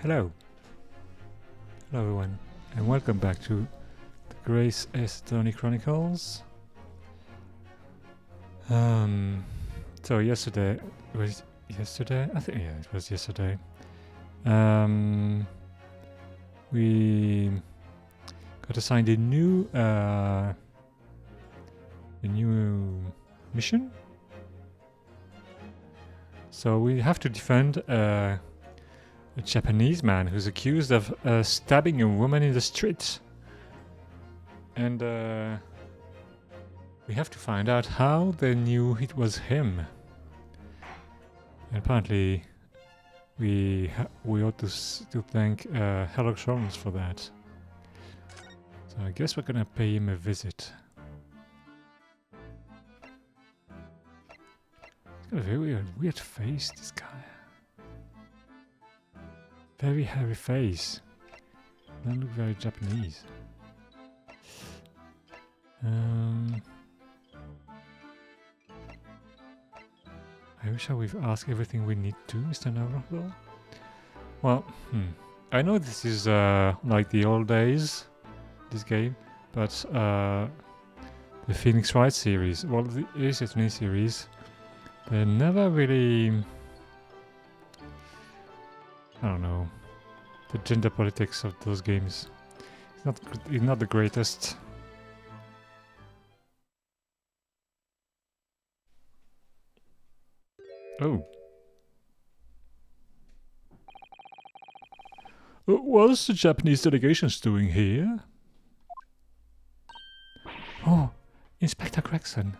Hello. Hello everyone, and welcome back to the Grace S. Tony Chronicles. So yesterday, was yesterday? I think, yeah, it was yesterday. We got assigned a new mission. So we have to defend a Japanese man who's accused of stabbing a woman in the street. And we have to find out how they knew it was him. And apparently we ought to thank Sherlock Holmes for that. So I guess we're gonna pay him a visit. He's got a very weird face, this guy. Very hairy face. Doesn't look very Japanese. I wish I would ask everything we need to, Mr. Navarro. Well, I know this is like the old days, this game, but the Phoenix Wright series, well, the Ace Attorney series, they never really, I don't know, the gender politics of those games. It's not the greatest. Oh. What's the Japanese delegation doing here? Oh, Inspector Gregson.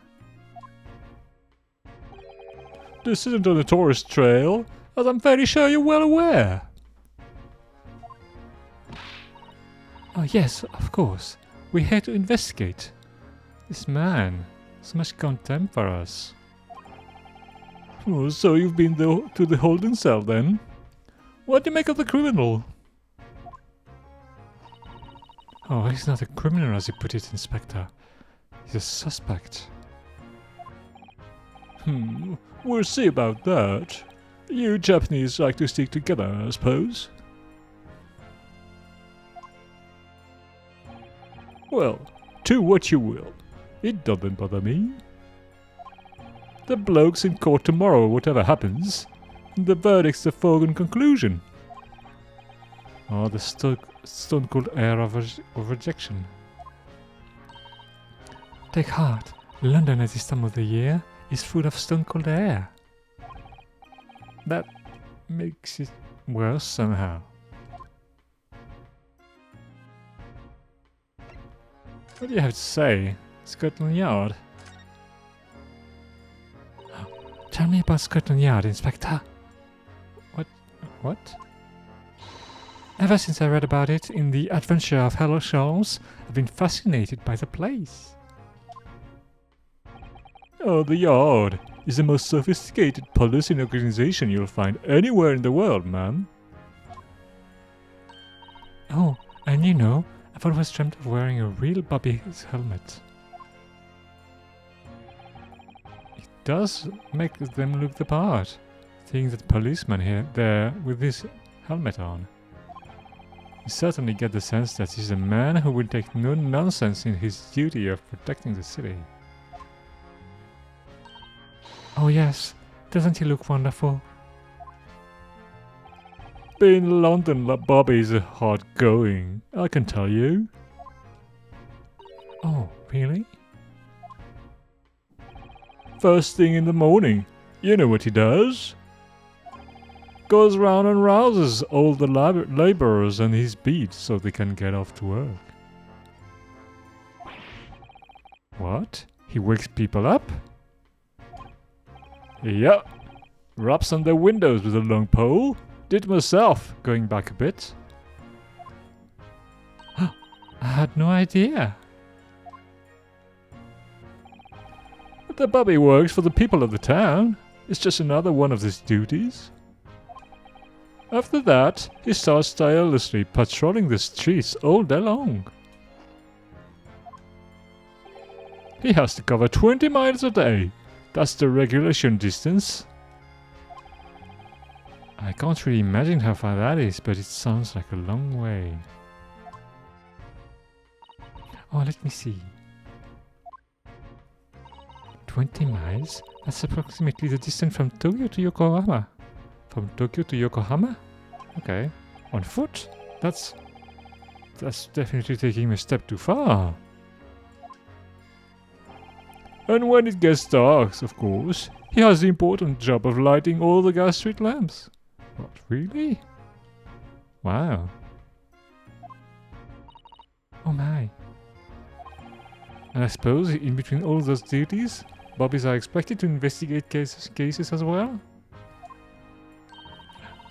This isn't on a tourist trail, as I'm fairly sure you're well aware. Oh yes, of course. We're here to investigate. This man, so much contempt for us. Oh, so you've been to the holding cell then? What do you make of the criminal? Oh, he's not a criminal as you put it, Inspector. He's a suspect. We'll see about that. You Japanese like to stick together, I suppose. Well, do what you will. It doesn't bother me. The bloke's in court tomorrow, whatever happens. The verdict's a foregone conclusion. Oh, the stone-cold air of rejection. Take heart. London at this time of the year is full of stone-cold air. That makes it worse somehow. What do you have to say, Scotland Yard? Tell me about Scotland Yard, Inspector. What? Ever since I read about it in The Adventure of Sherlock Holmes, I've been fascinated by the place. Oh, the Yard is the most sophisticated policing organization you'll find anywhere in the world, ma'am. Oh, and you know, I've always dreamt of wearing a real Bobby's helmet. It does make them look the part, seeing that policeman here there with his helmet on. You certainly get the sense that he's a man who will take no nonsense in his duty of protecting the city. Oh yes, doesn't he look wonderful? Being in London, Bobby is hard going, I can tell you. Oh, really? First thing in the morning, you know what he does? Goes round and rouses all the labourers on his beat so they can get off to work. What? He wakes people up? Yep. Raps on their windows with a long pole. Did myself, going back a bit. I had no idea. But the Bobby works for the people of the town. It's just another one of his duties. After that, he starts tirelessly patrolling the streets all day long. He has to cover 20 miles a day. That's the regulation distance. I can't really imagine how far that is, but it sounds like a long way. Oh, let me see. 20 miles? That's approximately the distance from Tokyo to Yokohama. From Tokyo to Yokohama? Okay. On foot? That's definitely taking a step too far. And when it gets dark, of course, he has the important job of lighting all the gas street lamps. What, really? Wow. Oh my. And I suppose in between all those duties, bobbies are expected to investigate cases as well?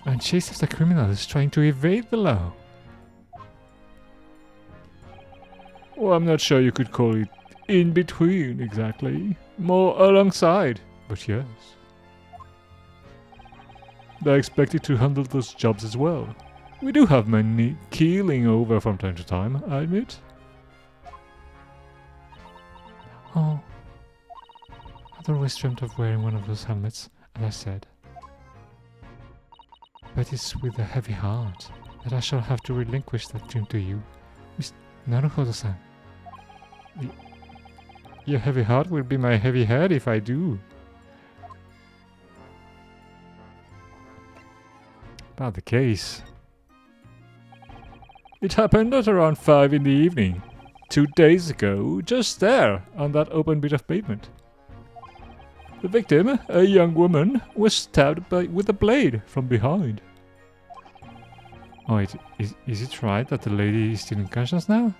And chase after criminals trying to evade the law. Well, I'm not sure you could call it in between exactly. More alongside. But yes. They're expected to handle those jobs as well. We do have many keeling over from time to time, I admit. Oh. I'd always dreamt of wearing one of those helmets, as I said. But it's with a heavy heart that I shall have to relinquish that dream to you, Miss Naruhodo-san. Your heavy heart will be my heavy head if I do. About the case. It happened at around 5 in the evening, 2 days ago, just there, on that open bit of pavement. The victim, a young woman, was stabbed with a blade from behind. Oh, is it right that the lady is still unconscious now?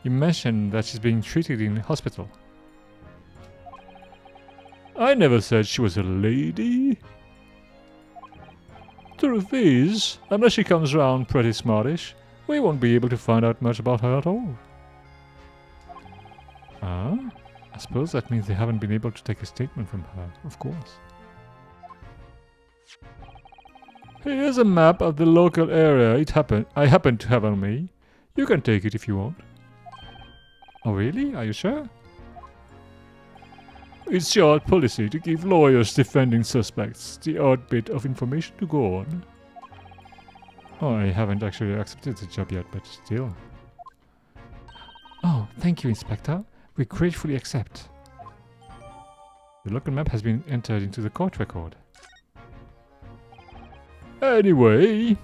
You mentioned that she's being treated in hospital. I never said she was a lady. Truth is, unless she comes round pretty smartish, we won't be able to find out much about her at all. Ah? I suppose that means they haven't been able to take a statement from her, of course. Here's a map of the local area I happen to have on me. You can take it if you want. Oh really? Are you sure? It's your policy to give lawyers defending suspects the odd bit of information to go on. Oh, I haven't actually accepted the job yet, but still. Oh, thank you, Inspector. We gratefully accept. The local map has been entered into the court record. Anyway,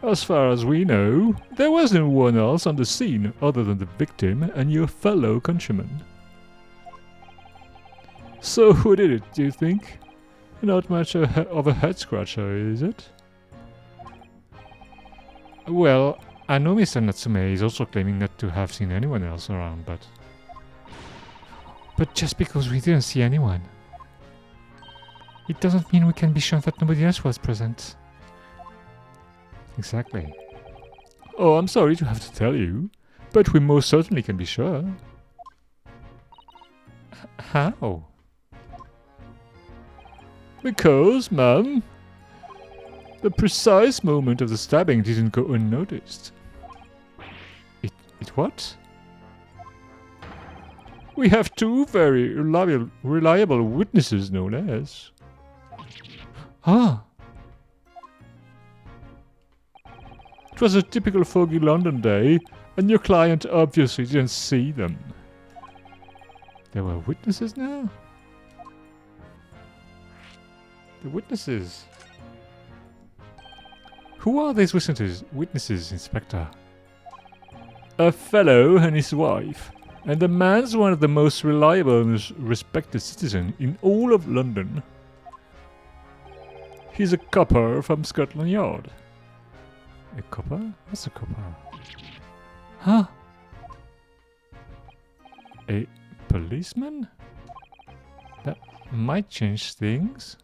as far as we know, there was no one else on the scene other than the victim and your fellow countryman. So who did it, do you think? Not much of a head-scratcher, is it? Well, I know Mr. Natsume is also claiming not to have seen anyone else around, but... But just because we didn't see anyone, it doesn't mean we can be sure that nobody else was present. Exactly. Oh, I'm sorry to have to tell you, but we most certainly can be sure. How? Because, ma'am, the precise moment of the stabbing didn't go unnoticed. It what? We have 2 very reliable witnesses, no less. Ah! It was a typical foggy London day, and your client obviously didn't see them. There were witnesses now? The witnesses? Who are these witnesses, Inspector? A fellow and his wife. And the man's one of the most reliable and respected citizens in all of London. He's a copper from Scotland Yard. A copper? What's a copper? Huh? A policeman? That might change things.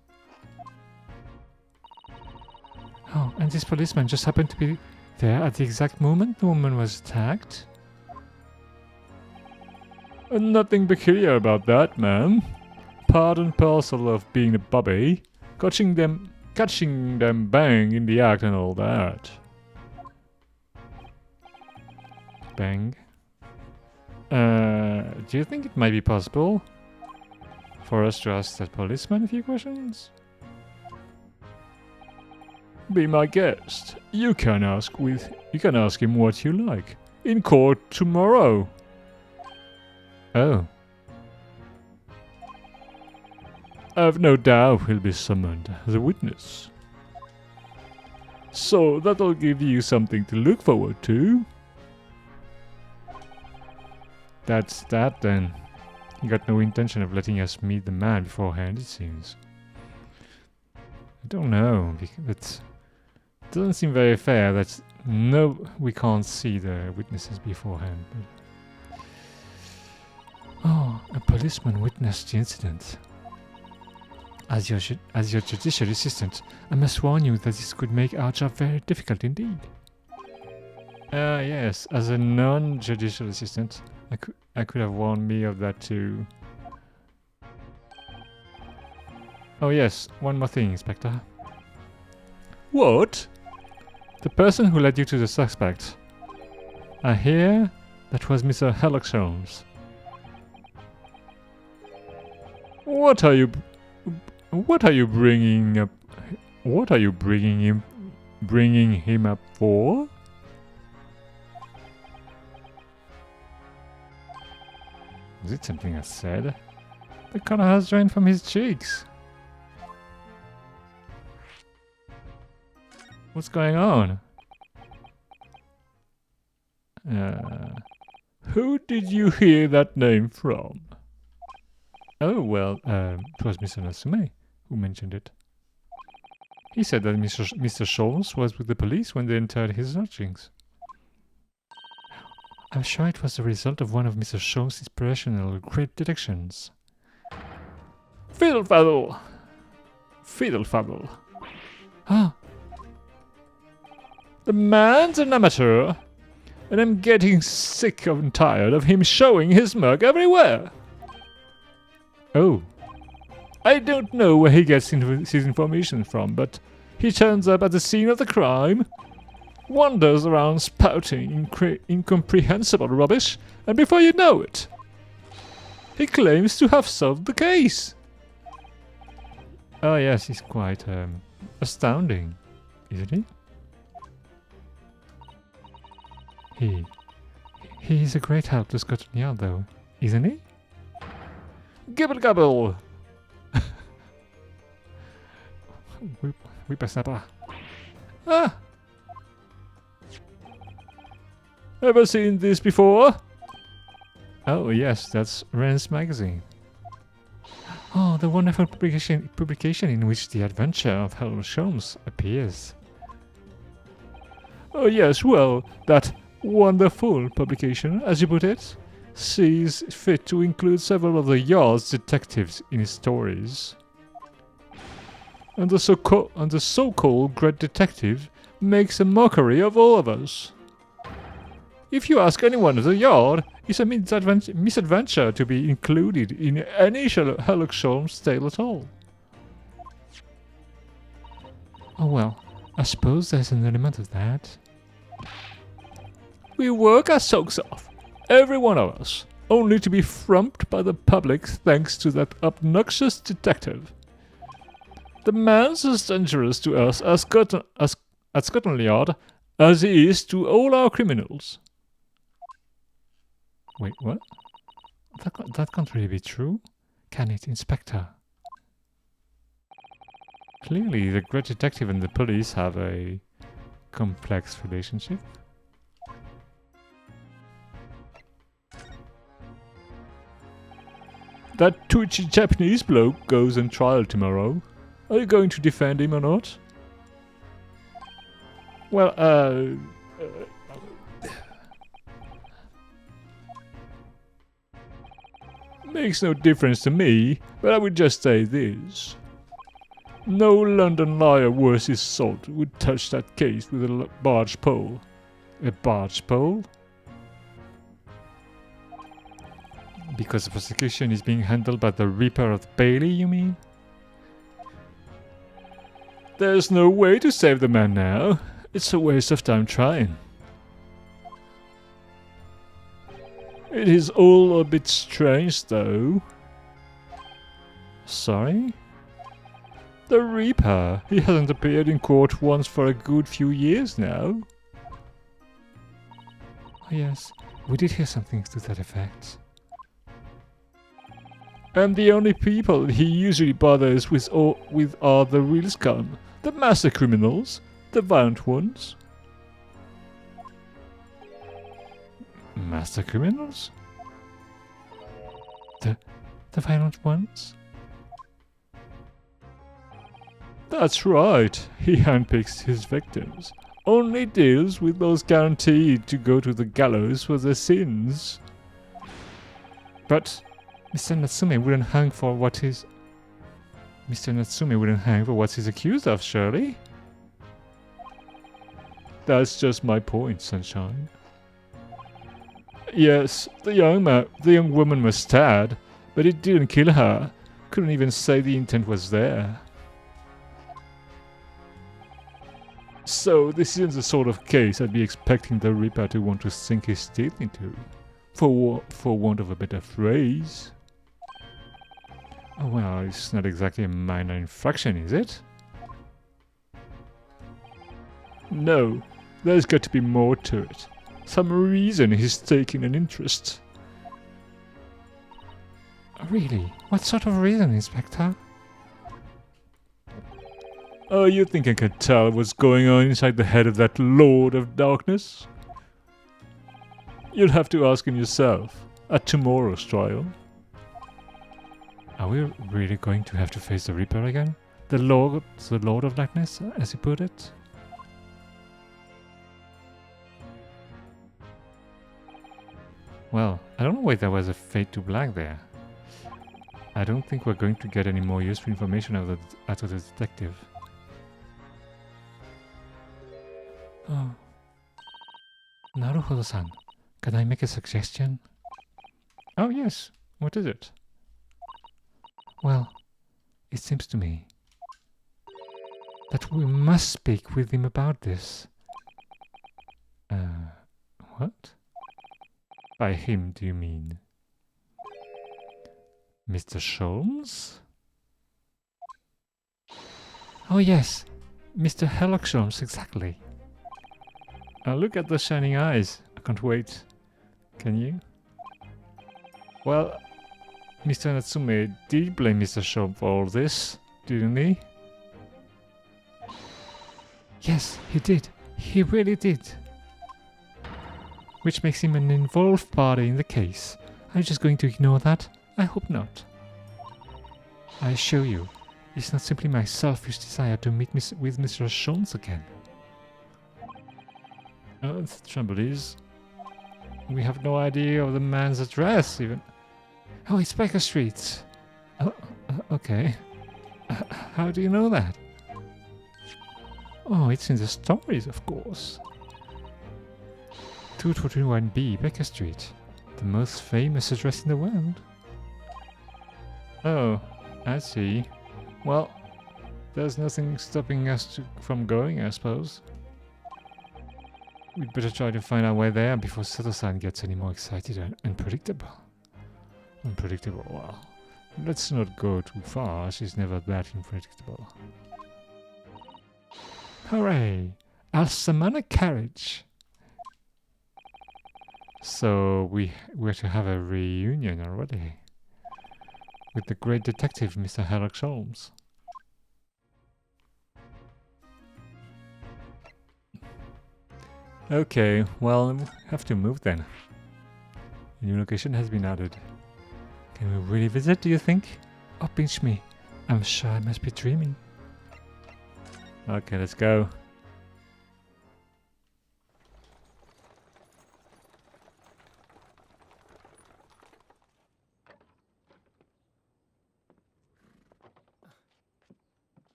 Oh, and this policeman just happened to be there at the exact moment the woman was attacked? Nothing peculiar about that, ma'am. Part and parcel of being a bobby, catching them bang in the act and all that. Bang. Do you think it might be possible for us to ask that policeman a few questions? Be my guest. You can ask him what you like. In court tomorrow. Oh. I've no doubt he'll be summoned as a witness. So that'll give you something to look forward to. That's that then. He got no intention of letting us meet the man beforehand, it seems. I don't know, it doesn't seem very fair that we can't see the witnesses beforehand. But oh, a policeman witnessed the incident. As your judicial assistant, I must warn you that this could make our job very difficult indeed. Yes, as a non-judicial assistant, I could have warned me of that too. Oh yes, one more thing, Inspector. What? The person who led you to the suspect. I hear that was Mr. Herlock Holmes. What are you bringing up? What are you bringing him up for? Is it something I said? The color has drained from his cheeks. What's going on? Who did you hear that name from? Oh, well, it was Mr. Nasume who mentioned it. He said that Mr. Scholes was with the police when they entered his lodgings. I'm sure it was the result of one of Mr. Scholes' personal great deductions. Fiddle faddle! Fiddle faddle! Ah! The man's an amateur, and I'm getting sick and tired of him showing his mug everywhere. Oh. I don't know where he gets his information from, but he turns up at the scene of the crime, wanders around spouting incomprehensible rubbish, and before you know it, he claims to have solved the case. Oh yes, he's quite astounding, isn't he? He's a great help to Scotland Yard, though, isn't he? Gibble gobble! Whippersnapper. Ah! Ever seen this before? Oh yes, that's Ren's magazine. Oh, the wonderful publication in which the adventure of Sherlock Holmes appears. Oh yes, well, that wonderful publication, as you put it, sees fit to include several of the Yard's detectives in his stories. And the so-called great detective makes a mockery of all of us. If you ask anyone at the Yard, it's a misadventure to be included in any Sherlock Holmes tale at all. Oh well, I suppose there's an element of that. We work our socks off, every one of us, only to be frumped by the public thanks to that obnoxious detective. The man's as dangerous to us at Scotland Yard as he is to all our criminals. Wait, what? That can't really be true, can it, Inspector? Clearly, the great detective and the police have a complex relationship. That twitchy Japanese bloke goes on trial tomorrow. Are you going to defend him or not? Well, makes no difference to me, but I would just say this. No London liar worth his salt would touch that case with a barge pole. A barge pole? Because the prosecution is being handled by the Reaper of Bailey, you mean? There's no way to save the man now. It's a waste of time trying. It is all a bit strange, though. Sorry? The Reaper! He hasn't appeared in court once for a good few years now. Oh yes, we did hear something to that effect. And the only people he usually bothers with are the real scum. The master criminals. The violent ones. Master criminals? The violent ones? That's right. He handpicks his victims. Only deals with those guaranteed to go to the gallows for their sins. But Mr. Natsume wouldn't hang for what he's... Mr. Natsume wouldn't hang for what he's accused of, surely? That's just my point, Sunshine. Yes, the young woman was stabbed, but it didn't kill her. Couldn't even say the intent was there. So this isn't the sort of case I'd be expecting the Reaper to want to sink his teeth into, for want of a better phrase. Oh well, it's not exactly a minor infraction, is it? No, there's got to be more to it. Some reason he's taking an interest. Really? What sort of reason, Inspector? Oh, you think I can tell what's going on inside the head of that Lord of Darkness? You'll have to ask him yourself at tomorrow's trial. Are we really going to have to face the Reaper again? The Lord of Darkness, as you put it? Well, I don't know why there was a fade to black there. I don't think we're going to get any more useful information out of the detective. Oh. Naruhodo-san, can I make a suggestion? Oh yes, what is it? Well, it seems to me that we must speak with him about this. What? By him, do you mean Mr. Sholmes? Oh yes, Mr. Herlock Sholmes, exactly. Look at the shining eyes. I can't wait. Can you? Well, Mr. Natsume did blame Mr. Sholmes for all this, didn't he? Yes, he did. He really did. Which makes him an involved party in the case. Are you just going to ignore that? I hope not. I assure you, it's not simply my selfish desire to meet with Mr. Sholmes again. The trouble is, we have no idea of the man's address, even. Oh, it's Baker Street. Oh, okay. How do you know that? Oh, it's in the stories, of course. 221B, Baker Street. The most famous address in the world. Oh, I see. Well, there's nothing stopping us from going, I suppose. We'd better try to find our way there before Sato-san gets any more excited and unpredictable. Unpredictable, well, let's not go too far, she's never that unpredictable. Hooray! I'll summon a carriage! So we're to have a reunion already with the great detective, Mr. Herlock Sholmes. Okay, well, we have to move then. A new location has been added. Can we really visit, do you think? Oh, pinch me. I'm sure I must be dreaming. Okay, let's go.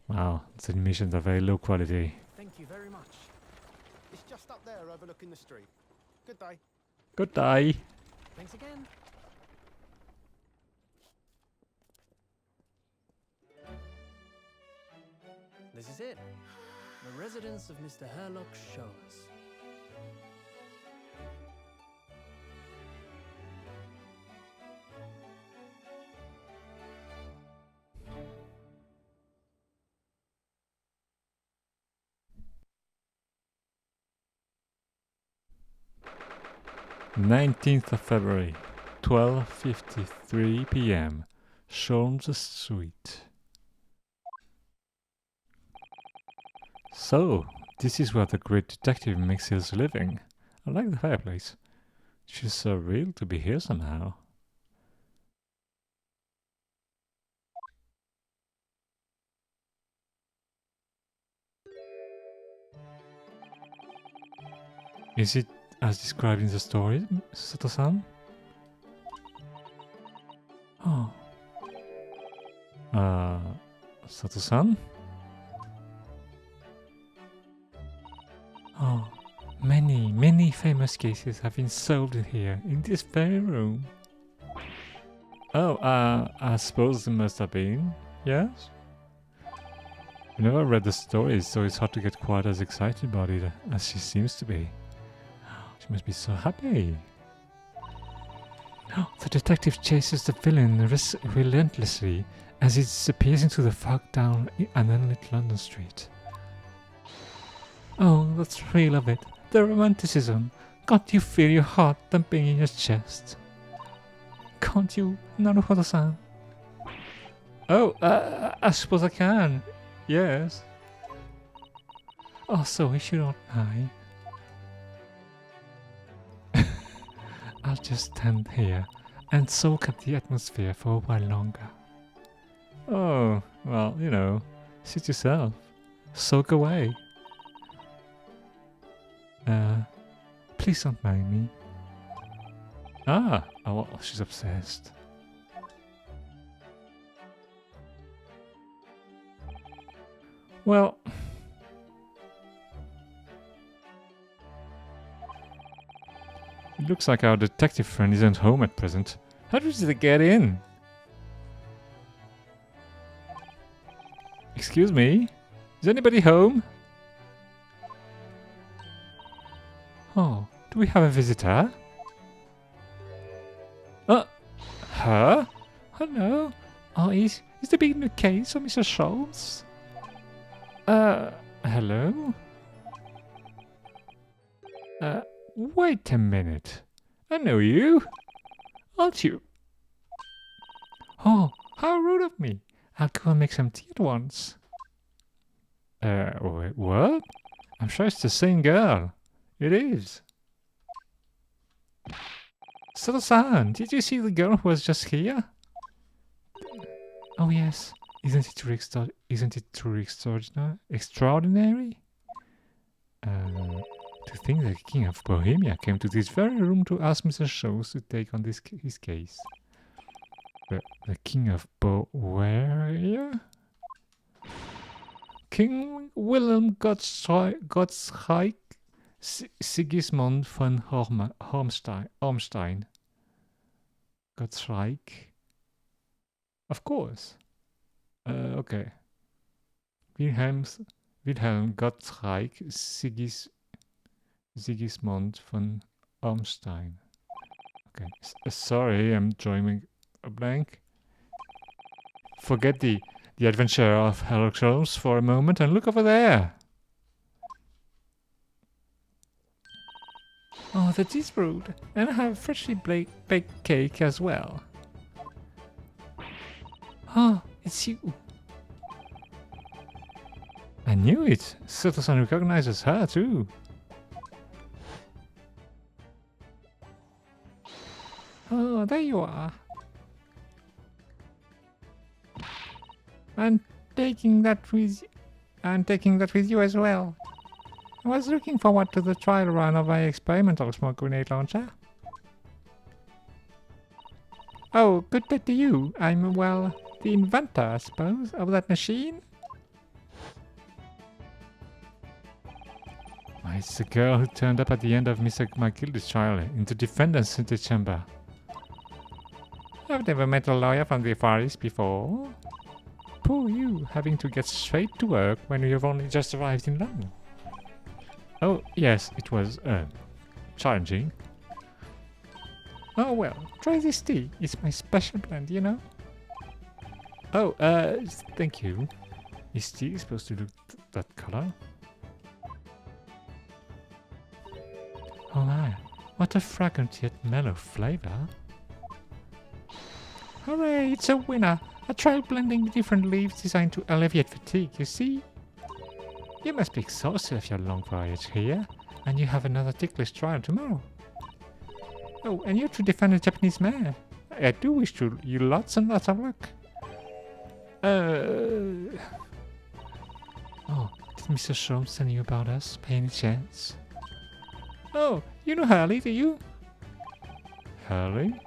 Wow, the animations are very low quality. Thank you very much. It's just up there overlooking the street. Good day. Good day. Thanks again. This is it. The residence of Mr. Herlock Sholmes. 19th of February, 12:53 p.m. Sholmes Street. So, this is where the great detective makes his living. I like the fireplace. She's so real to be here somehow. Is it as described in the story, Sato-san? Oh. Sato-san? Oh, many famous cases have been solved here, in this very room. Oh, I suppose it must have been, yes? I've never read the stories, so it's hard to get quite as excited about it as she seems to be. She must be so happy. The detective chases the villain relentlessly as he disappears into the fog down an unlit London street. Oh, the thrill of it, the romanticism. Can't you feel your heart thumping in your chest? Can't you, Naruhodo-san? Oh, I suppose I can. Yes. Oh, so if you don't mind, I'll just stand here and soak up the atmosphere for a while longer. Oh, well, you know, suit yourself. Soak away. Please don't mind me. Oh, well, she's obsessed. Well, it looks like our detective friend isn't home at present. How did they get in? Excuse me? Is anybody home? Oh, do we have a visitor? Her? Hello? Oh, is there been a case of Mr. Schultz? Hello? Wait a minute. I know you. Aren't you? Oh, how rude of me. I'll go and make some tea at once. Wait, what? I'm sure it's the same girl. It is. Sato-san, did you see the girl who was just here? Oh yes. Isn't it truly extraordinary? To think that the King of Bohemia came to this very room to ask Mr. Schultz to take on his case. The King of where? King Wilhelm Gottschalk Sigismund von Ormstein. Gottschalk. Of course. Okay. Wilhelm Gottschalk Sigismund von Ormstein. Okay. Sorry, I'm drawing a blank. Forget the adventure of Sherlock Holmes for a moment and look over there. Oh, that is rude. And I have freshly baked cake as well. Oh, it's you. I knew it. Sato-san recognizes her too. Oh, there you are. And taking that with you as well. I was looking forward to the trial run of my experimental smoke grenade launcher. Oh, good day to you. I'm, well, the inventor, I suppose, of that machine. Why, it's the girl who turned up at the end of Mr. McGildy's trial in the defendant's chamber. I've never met a lawyer from the Far East before. Poor you, having to get straight to work when you've only just arrived in London. Oh, yes, it was, challenging. Oh, well, try this tea. It's my special blend, you know. Oh, thank you. Is tea supposed to look that color? Oh my, What a fragrant yet mellow flavor. Hooray, it's a winner! A trial blending different leaves designed to alleviate fatigue, you see? You must be exhausted after your long voyage here, and you have another ticklish trial tomorrow. Oh, and you're to defend a Japanese man. I do wish you lots and lots of luck. Oh, did Mr. Sholmes tell you about us, by any chance? Oh, you know Hurley, do you? Hurley?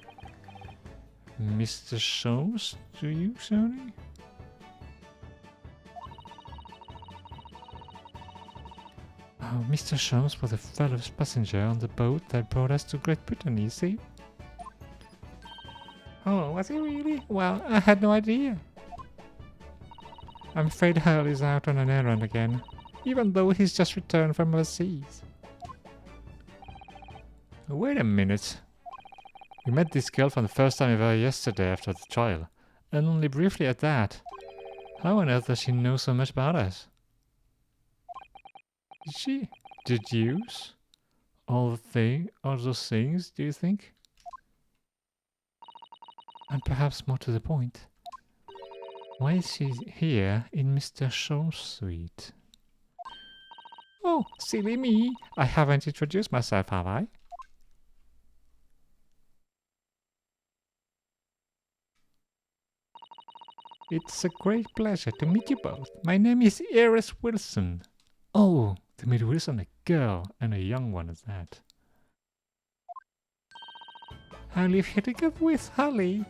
Mr. Sholmes, do you, Sony? Oh, Mr. Sholmes was a fellow passenger on the boat that brought us to Great Britain, you see? Oh, was he really? Well, I had no idea. I'm afraid Hurley's out on an errand again, even though he's just returned from overseas. Wait a minute. We met this girl for the first time ever yesterday after the trial, and only briefly at that. How on earth does she know so much about us? Did she deduce all those things, do you think? And perhaps more to the point, why is she here in Mr. Shaw's suite? Oh, silly me! I haven't introduced myself, have I? It's a great pleasure to meet you both. My name is Iris Wilson. Oh, to meet Wilson, a girl, and a young one at that. I live here together with Holly.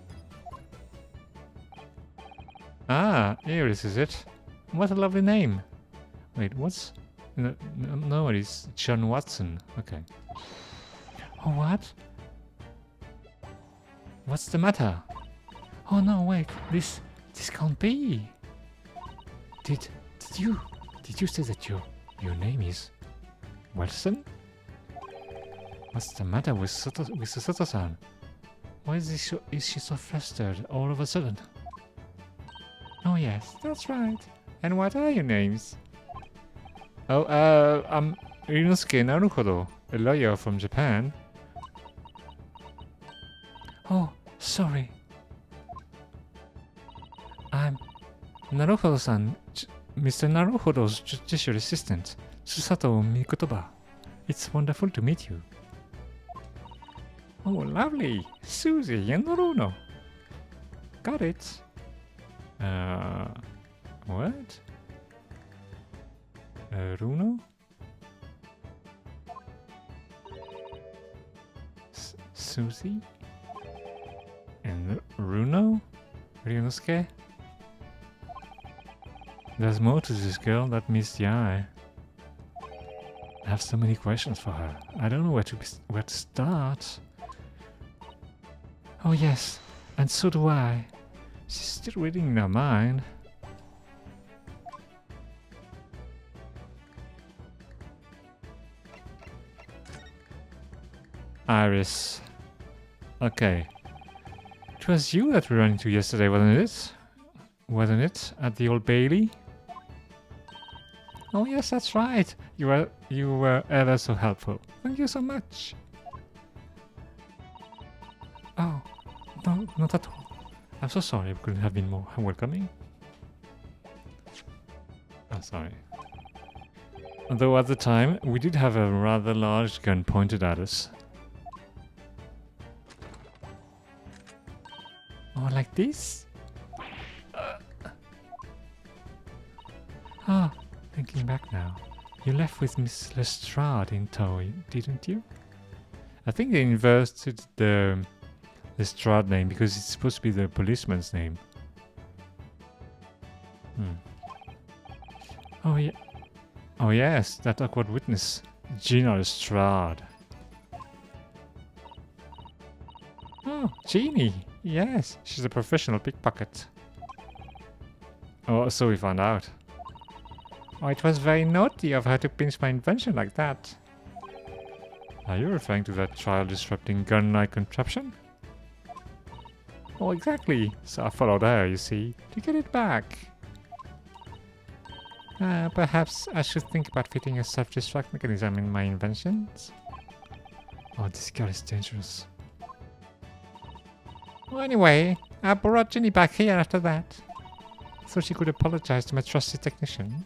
Ah, Iris, is it? What a lovely name. Wait, what's... No, it's John Watson. Okay. Oh, what? What's the matter? Oh no, wait, this can't be. Did you say that your name is Wilson? What's the matter with Soto-san? Why is she so flustered all of a sudden? Oh yes, that's right. And what are your names? Oh, I'm Ryunosuke Naruhodo, a lawyer from Japan. Oh, sorry. I'm Naruhodo-san, Mr. Naruhodo's judicial assistant, Susato Mikotoba. It's wonderful to meet you. Oh, lovely. Susie and Bruno. Got it. What? Runo? Susie? And Runo? Ryunosuke? There's more to this girl that meets the eye. I have so many questions for her. I don't know where to start. Oh yes, and so do I. She's still reading in her mind. Iris. Okay. It was you that we ran into yesterday, wasn't it? Wasn't it? At the Old Bailey? Oh yes, that's right. You were ever so helpful. Thank you so much. Oh, no, not at all. I'm so sorry we couldn't have been more welcoming. Oh, sorry. Although at the time, we did have a rather large gun pointed at us. Oh, like this? Ah, thinking back now. You left with Miss Lestrade in tow, didn't you? I think they inverted the Lestrade name because it's supposed to be the policeman's name. Oh yeah. Oh yes, that awkward witness, Gina Lestrade. Oh, Jeannie. Yes, she's a professional pickpocket. Oh, so we found out. Oh, it was very naughty of her to pinch my invention like that. Are you referring to that trial-disrupting gun-like contraption? Oh, exactly. So I followed her, you see, to get it back. Perhaps I should think about fitting a self-destruct mechanism in my inventions. Oh, this girl is dangerous. Well, anyway, I brought Jenny back here after that, so she could apologize to my trusty technician.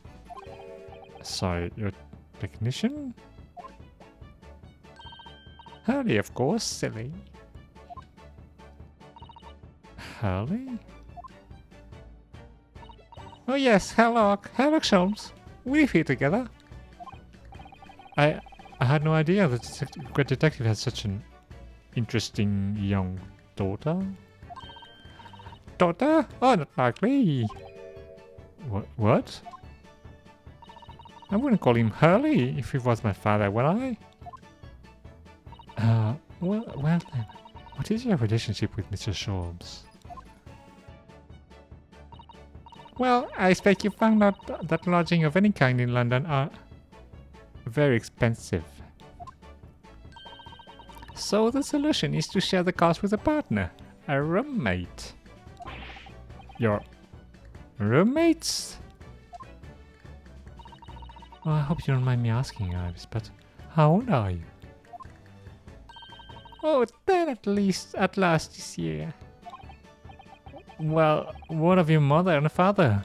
Sorry, your technician? Hurley, of course, silly. Hurley? Oh yes, hello Sholmes. We live here together. I had no idea that the great detective had such an interesting young daughter. Daughter? Oh, not likely. What? I wouldn't call him Hurley if he was my father, would I? Well then. What is your relationship with Mr. Sholmes? Well, I expect you found out that lodging of any kind in London are very expensive. So the solution is to share the cost with a partner, a roommate. Your roommates? Well, I hope you don't mind me asking, Ives, but how old are you? Oh, 10 at last this year. Well, what of your mother and father?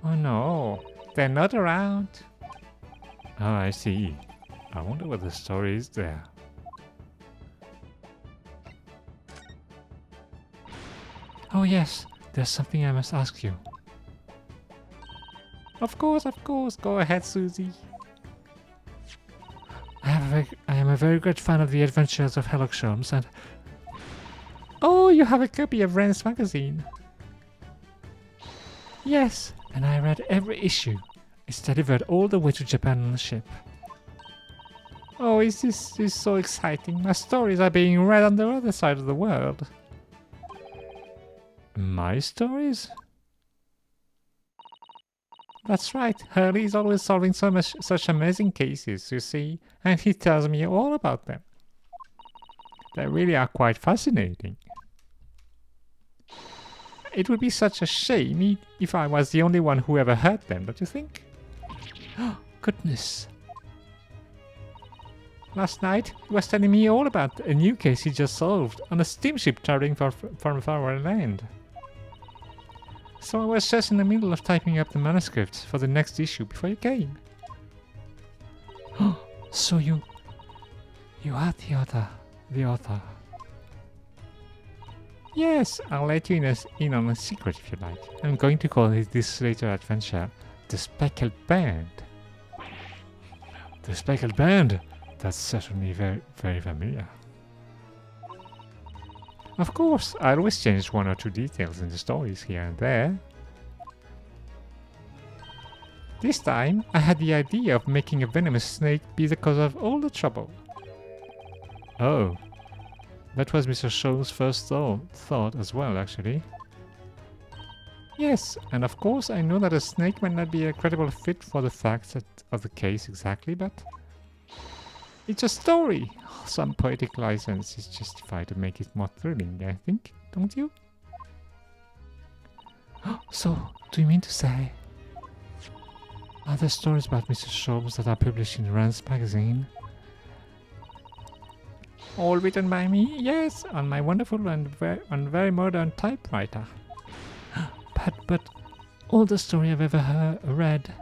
Oh no, they're not around. Oh, I see. I wonder what the story is there. Oh yes, there's something I must ask you. Of course, go ahead, Susie. I am a very great fan of the adventures of Sherlock Holmes and... Oh, you have a copy of Ren's magazine. Yes, and I read every issue. It's delivered all the way to Japan on the ship. Oh, this is so exciting. My stories are being read on the other side of the world. My stories? That's right, Hurley is always solving such amazing cases, you see, and he tells me all about them. They really are quite fascinating. It would be such a shame if I was the only one who ever heard them, don't you think? Oh, goodness. Last night, he was telling me all about a new case he just solved on a steamship traveling from far land. So I was just in the middle of typing up the manuscript for the next issue before you came. So you are the author. Yes, I'll let you in on a secret if you like. I'm going to call this later adventure The Speckled Band. The Speckled Band? That's certainly very, very familiar. Of course, I always change one or two details in the stories here and there. This time, I had the idea of making a venomous snake be the cause of all the trouble. Oh, that was Mr. Show's first thought as well, actually. Yes, and of course I know that a snake might not be a credible fit for the facts of the case exactly, but... It's a story! Some poetic license is justified to make it more thrilling, I think, don't you? So, do you mean to say... Are there stories about Mr. Sholmes that are published in Rand's magazine? All written by me? Yes, on my wonderful and very modern typewriter. But all the story I've ever read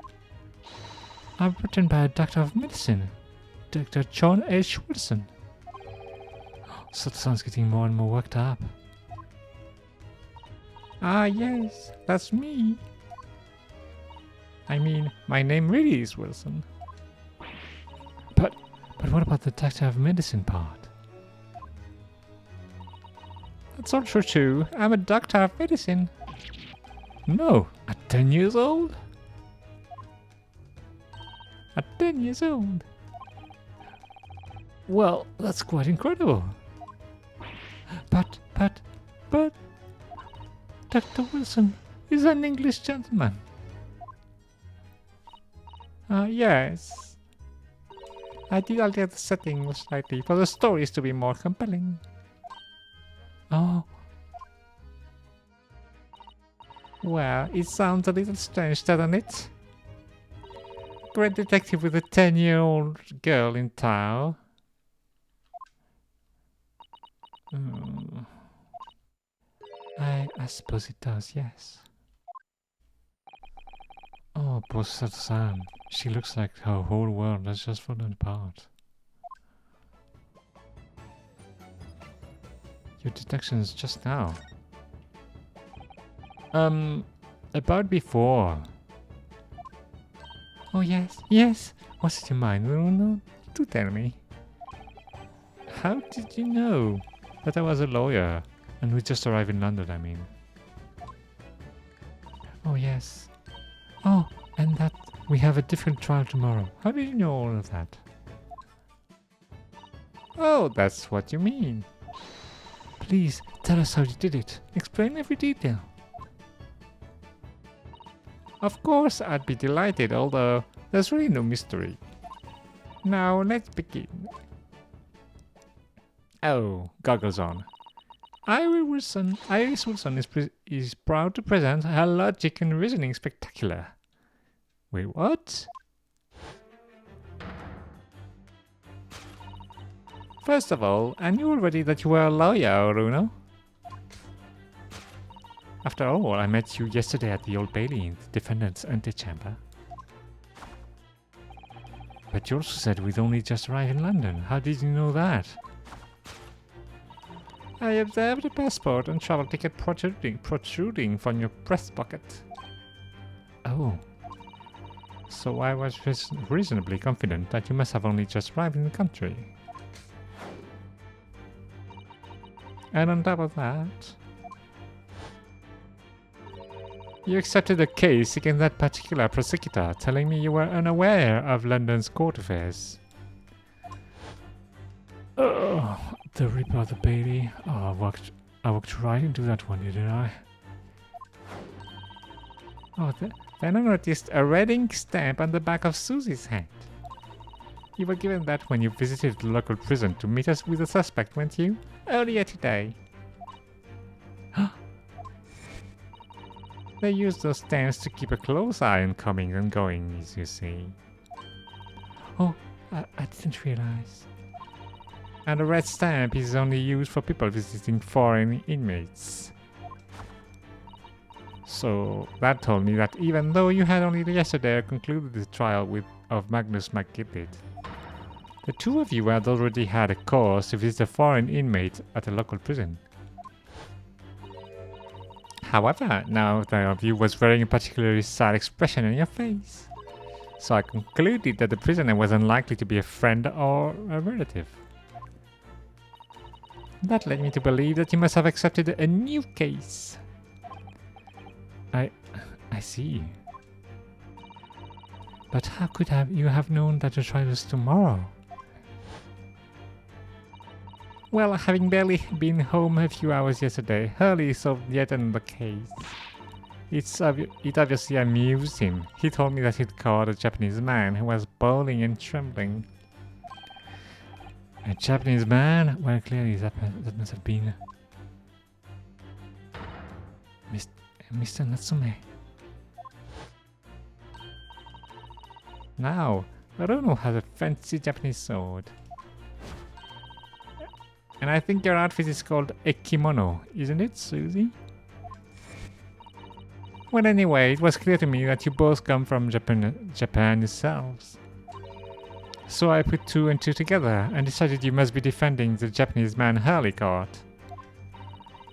are written by a doctor of medicine, Dr. John H. Wilson. So the sound's getting more and more worked up. Ah yes, that's me. I mean, my name really is Wilson. But what about the doctor of medicine part? That's all true too. I'm a doctor of medicine. No, at 10 years old? At 10 years old? Well, that's quite incredible. But Dr. Wilson is an English gentleman. Yes. I did alter the setting slightly for the stories to be more compelling. Oh. Well, it sounds a little strange, doesn't it? great detective with a 10-year-old girl in tow. Hmm. I suppose it does, yes. Oh, poor Suzanne. She looks like her whole world has just fallen apart. Your detections just now. About before. Oh, yes, yes. What's in your mind, Bruno? Do tell me. How did you know that I was a lawyer? And we just arrived in London, I mean. Oh, yes. Oh, and that we have a different trial tomorrow. How did you know all of that? Oh, that's what you mean. Please, tell us how you did it. Explain every detail. Of course, I'd be delighted, although there's really no mystery. Now, let's begin. Oh, goggles on. Iris Wilson is proud to present her logic and reasoning spectacular. Wait, what? First of all, I knew already that you were a lawyer, Bruno. After all, I met you yesterday at the Old Bailey in the defendant's antechamber. But you also said we'd only just arrived in London. How did you know that? I observed a passport and travel ticket protruding from your breast pocket. Oh. So I was reasonably confident that you must have only just arrived in the country. And on top of that, you accepted a case against that particular prosecutor, telling me you were unaware of London's court affairs. Oh, the Ripper of the Bailey. Oh, I walked right into that one, didn't I? Oh, then I noticed a red ink stamp on the back of Susie's hand. You were given that when you visited the local prison to meet us with the suspect, weren't you? Earlier today. They use those stamps to keep a close eye on coming and going, as you see. Oh, I didn't realize. And the red stamp is only used for people visiting foreign inmates. So that told me that even though you had only yesterday concluded the trial of Magnus McGibbet, the two of you had already had a cause to visit a foreign inmate at a local prison. However, neither of you was wearing a particularly sad expression on your face. So I concluded that the prisoner was unlikely to be a friend or a relative. That led me to believe that you must have accepted a new case. I see. But how could you have known that the trial was tomorrow? Well, having barely been home a few hours yesterday, Hurley solved yet another case. It obviously amused him. He told me that he'd caught a Japanese man who was bowling and trembling. A Japanese man? Well, clearly that must have been Mr. Natsume. Now, Runo has a fancy Japanese sword. And I think your outfit is called a kimono, isn't it, Susie? Well, anyway, it was clear to me that you both come from Japan yourselves. So I put two and two together and decided you must be defending the Japanese man Hurley caught.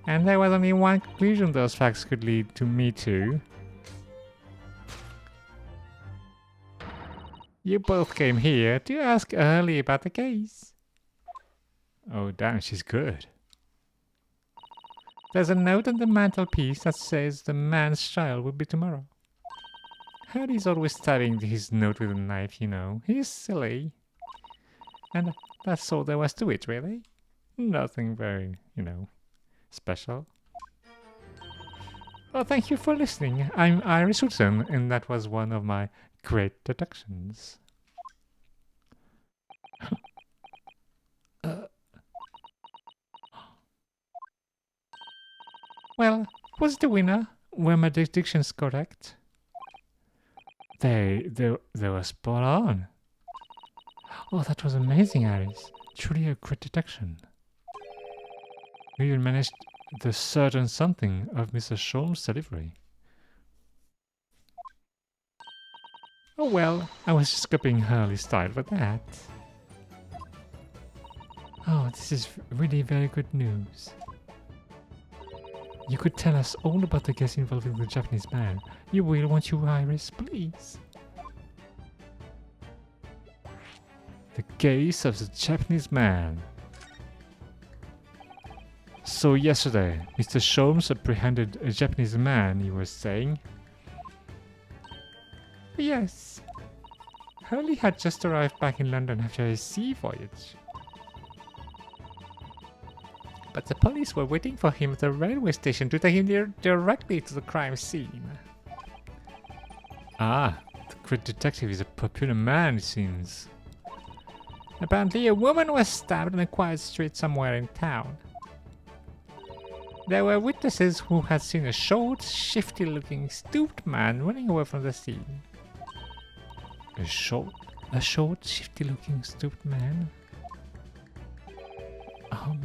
And there was only one conclusion those facts could lead to me to. You both came here to ask Hurley about the case. Oh damn, she's good. There's a note on the mantelpiece that says the man's trial will be tomorrow. Hurley's always stabbing his note with a knife, you know. He's silly. And that's all there was to it, really. Nothing very, special. Well, thank you for listening. I'm Iris Wilson, and that was one of my great deductions. Well, was the winner? Were my deductions correct? They were spot on. Oh, that was amazing, Iris. Truly a great detection. We even managed the certain something of Mr. Sholmes' delivery. Oh well, I was just copying Hurley's style for that. Oh, this is really very good news. You could tell us all about the case involving the Japanese man. You will, won't you, Iris, please? The case of the Japanese man. So yesterday, Mr. Sholmes apprehended a Japanese man, you were saying? Yes. Hurley had just arrived back in London after a sea voyage. But the police were waiting for him at the railway station to take him directly to the crime scene. Ah, the great detective is a popular man, it seems. Apparently a woman was stabbed in a quiet street somewhere in town. There were witnesses who had seen a short, shifty-looking, stooped man running away from the scene. A short, shifty-looking, stooped man? Oh,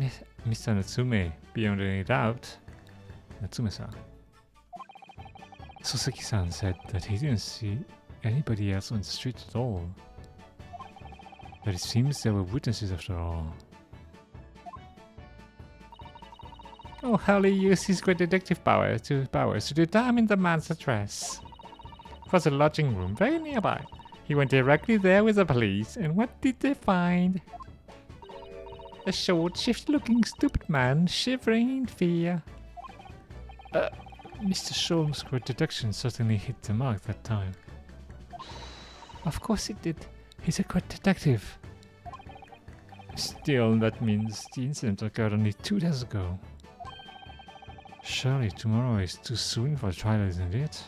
Mr. Natsume, beyond any doubt. Natsume-san. Soseki-san said that he didn't see anybody else on the street at all. But it seems there were witnesses after all. Oh, Hurley used his great detective powers to determine the man's address. It was a lodging room very nearby. He went directly there with the police, and what did they find? A short, shifty-looking, stupid man shivering in fear. Mr. Sholmes' great deduction certainly hit the mark that time. Of course it did. He's a great detective. Still, that means the incident occurred only 2 days ago. Surely tomorrow is too soon for a trial, isn't it?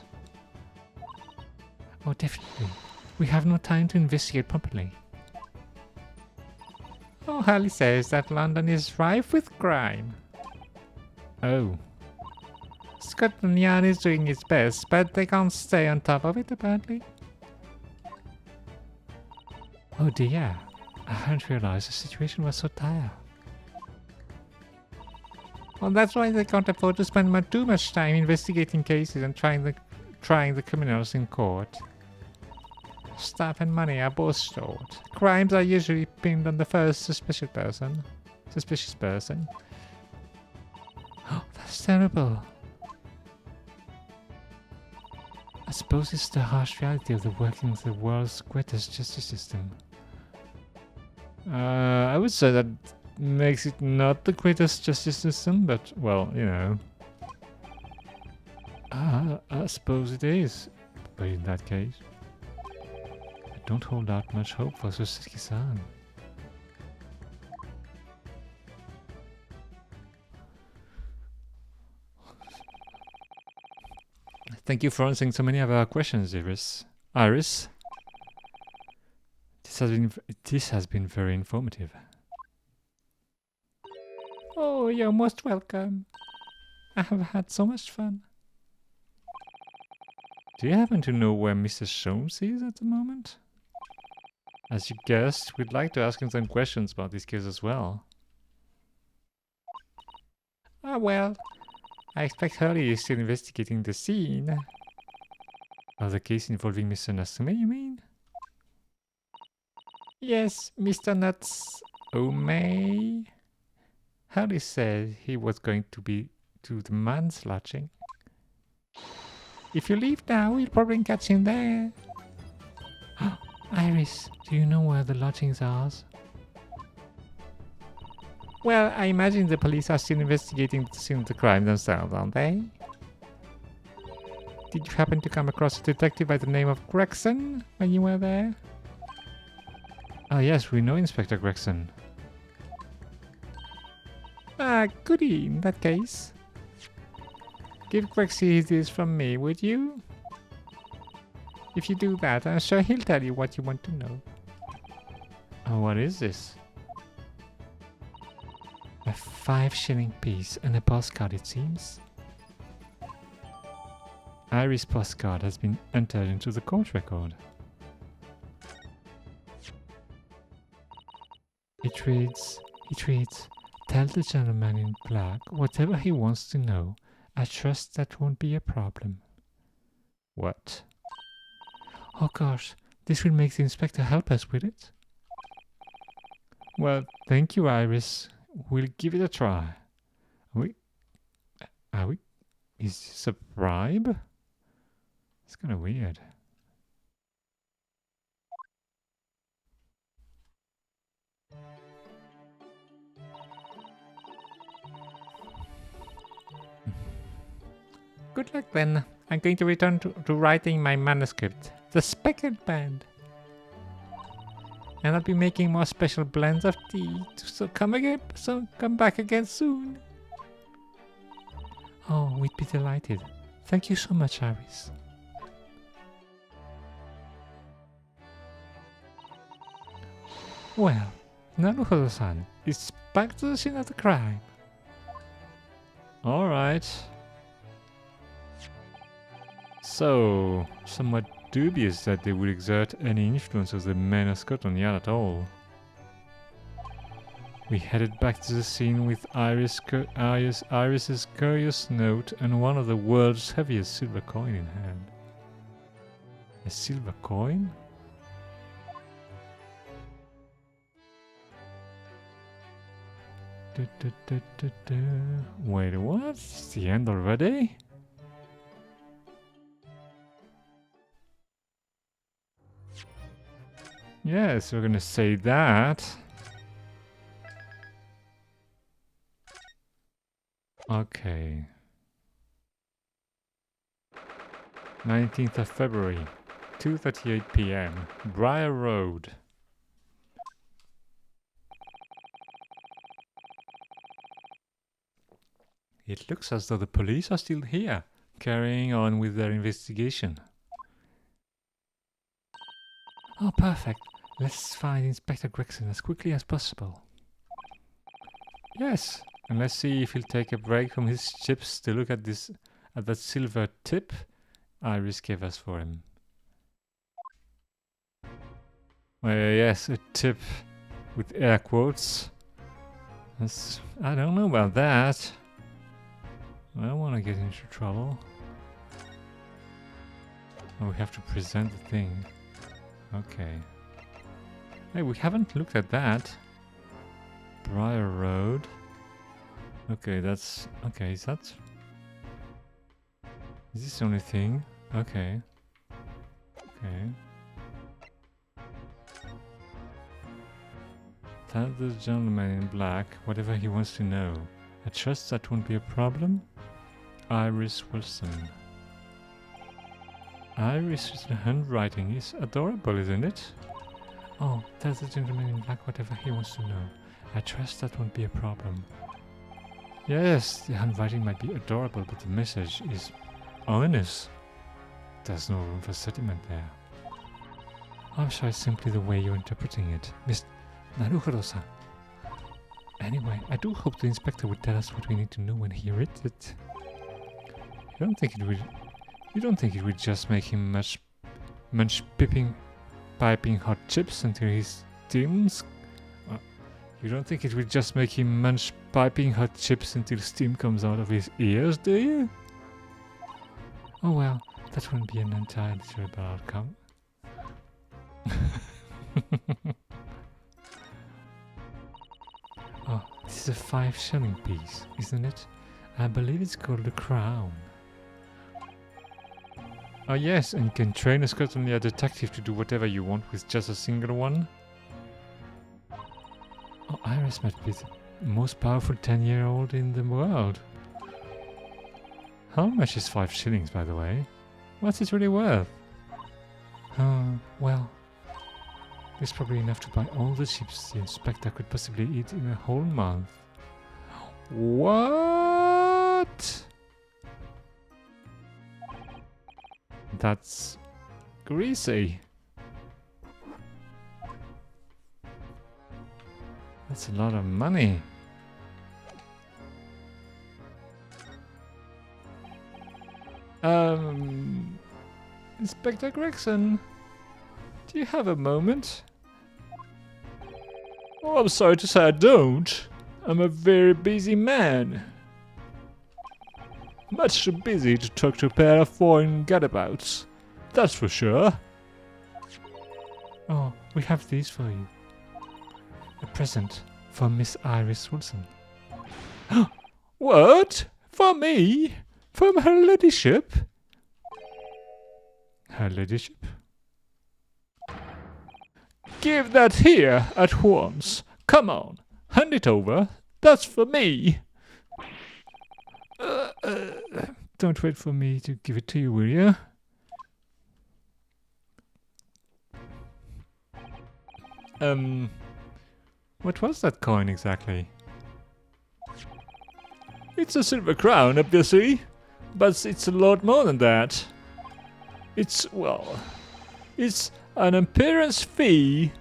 Oh, definitely. We have no time to investigate properly. Oh, Hurley says that London is rife with crime. Oh. Scotland Yard is doing its best, but they can't stay on top of it, apparently. Oh dear. I hadn't realized the situation was so dire. Well, that's why they can't afford to spend too much time investigating cases and trying the criminals in court. Staff and money are both short. Crimes are usually pinned on the first suspicious person. Oh, that's terrible. I suppose it's the harsh reality of the working of the world's greatest justice system. I would say that makes it not the greatest justice system, but, well, you know. I suppose it is. But in that case, I don't hold out much hope for Soseki-san. Thank you for answering so many of our questions, Iris. This has been very informative. Oh, you're most welcome. I have had so much fun. Do you happen to know where Mr. Sholmes is at the moment? As you guessed, we'd like to ask him some questions about this case as well. Ah, well, I expect Hurley is still investigating the scene. Of the case involving Mr. Natsume, you mean? Yes, Mr. Natsume. Hurley said he was going to be to the man's lodging. If you leave now, we'll probably catch him there. Iris, do you know where the lodgings are? Well, I imagine the police are still investigating the scene of the crime themselves, aren't they? Did you happen to come across a detective by the name of Gregson when you were there? Ah, yes, we know Inspector Gregson. Ah, goody, in that case. Give Grexy this from me, would you? If you do that, I'm sure he'll tell you what you want to know. Oh, what is this? A 5-shilling piece and a postcard, it seems. Iris postcard has been entered into the court record. It reads, tell the gentleman in black whatever he wants to know. I trust that won't be a problem. What? Oh gosh, this will make the inspector help us with it. Well, thank you, Iris. We'll give it a try. Are we? Is this a bribe? It's kind of weird. Good luck then. I'm going to return to writing my manuscript, The Speckled Band. And I'll be making more special blends of tea, so come back again soon. Oh, we'd be delighted. Thank you so much, Iris. Well, Naruhodo-san, it's back to the scene of the crime. Alright. So, somewhat dubious that they would exert any influence of the men of Scotland Yard at all. We headed back to the scene with Iris's curious note and one of the world's heaviest silver coin in hand. A silver coin? Wait, what? It's the end already? Yes, we're gonna say that. Okay. 19th of February, 2:38 p.m. Briar Road. It looks as though the police are still here, carrying on with their investigation. Oh, perfect. Let's find Inspector Gregson as quickly as possible. Yes, and let's see if he'll take a break from his chips to look at that silver tip Iris gave us for him. Yes, a tip with air quotes. I don't know about that. I don't want to get into trouble. Oh, we have to present the thing. Okay. Hey, we haven't looked at that. Briar Road. Okay, that's... Okay, is that... Is this the only thing? Okay. Okay. Tell the gentleman in black whatever he wants to know. I trust that won't be a problem. Iris Wilson. Iris's handwriting is adorable, isn't it? Oh, tell the gentleman in black whatever he wants to know. I trust that won't be a problem. Yes, the handwriting might be adorable, but the message is ominous. There's no room for sentiment there. I'm sure it's simply the way you're interpreting it, Miss Naruhodo-san. Anyway, I do hope the inspector would tell us what we need to know when he reads it. You don't think it would just make him munch piping hot chips until he steams? You don't think it would just make him munch piping hot chips until steam comes out of his ears, do you? Oh well, that wouldn't be an entirely terrible outcome. Oh, this is a 5-shilling piece, isn't it? I believe it's called a crown. Oh yes, and you can train a Scotland Yard detective to do whatever you want with just a single one. Oh, Iris might be the most powerful 10-year-old in the world. How much is 5 shillings, by the way? What's it really worth? Well, it's probably enough to buy all the chips the inspector could possibly eat in a whole month. What? That's greasy. That's a lot of money. Inspector Gregson, do you have a moment? Oh, I'm sorry to say I don't. I'm a very busy man. Much too busy to talk to a pair of foreign gadabouts. That's for sure. Oh, we have these for you. A present from Miss Iris Wilson. What? For me? From her ladyship? Her ladyship? Give that here at once. Come on, hand it over. That's for me. Don't wait for me to give it to you, will you? What was that coin exactly? It's a silver crown, obviously, but it's a lot more than that. It's, well, it's an appearance fee.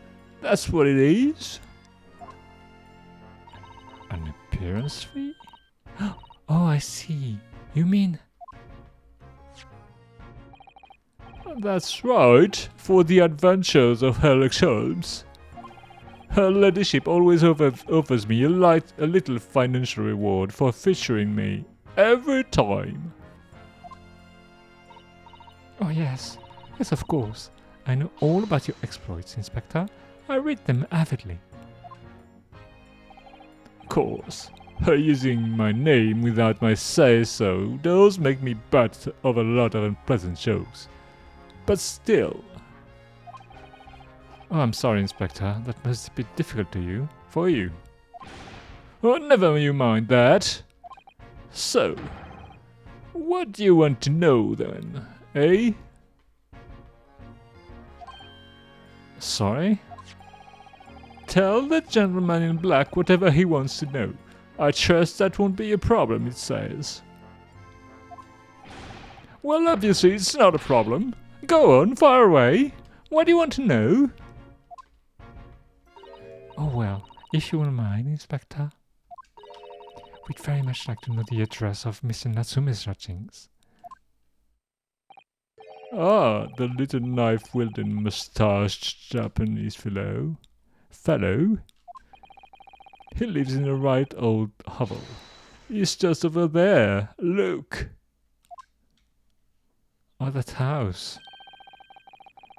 That's what it is. An appearance fee? Oh, I see. You mean... That's right, for the adventures of Sherlock Holmes. Her ladyship always offers me a little financial reward for featuring me. Every time. Oh yes. Yes, of course. I know all about your exploits, Inspector. I read them avidly. Of course. Her using my name without my say-so does make me butt of a lot of unpleasant jokes. But still... Oh, I'm sorry, Inspector. That must be difficult for you. Oh, never you mind that. So, what do you want to know then, eh? Sorry? Tell the gentleman in black whatever he wants to know. I trust that won't be a problem, it says. Well, obviously it's not a problem. Go on, fire away. What do you want to know? Oh well, if you wouldn't mind, Inspector. We'd very much like to know the address of Mr. Natsume's lodgings. Ah, the little knife-wielding mustached Japanese fellow. He lives in a right old hovel. He's just over there. Look. Oh, that house.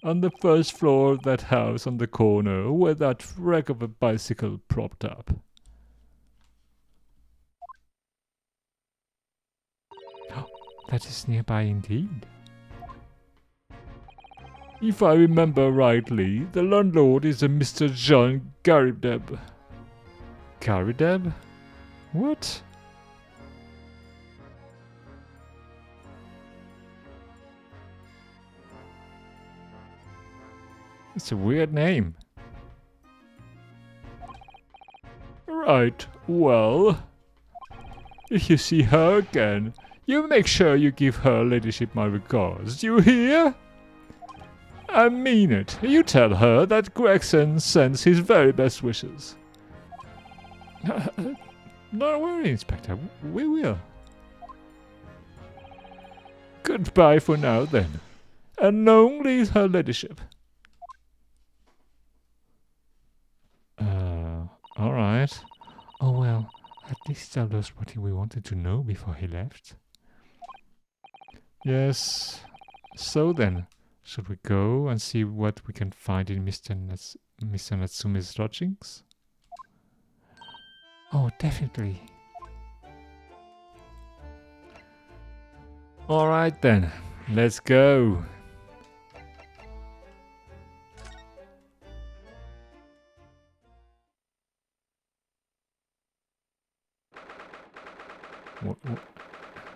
On the first floor of that house on the corner where that wreck of a bicycle propped up. Oh, that is nearby indeed. If I remember rightly, the landlord is a Mr. John Garrideb. Garrideb? What? It's a weird name. Right, well... If you see her again, you make sure you give her ladyship my regards, do you hear? I mean it. You tell her that Gregson sends his very best wishes. Don't worry, Inspector. We will. Goodbye for now, then. And long live her ladyship. Alright. Oh well, at least tell us what we wanted to know before he left. Yes. So then, should we go and see what we can find in Mr. Natsume's lodgings? Oh, definitely. Alright then, let's go. What?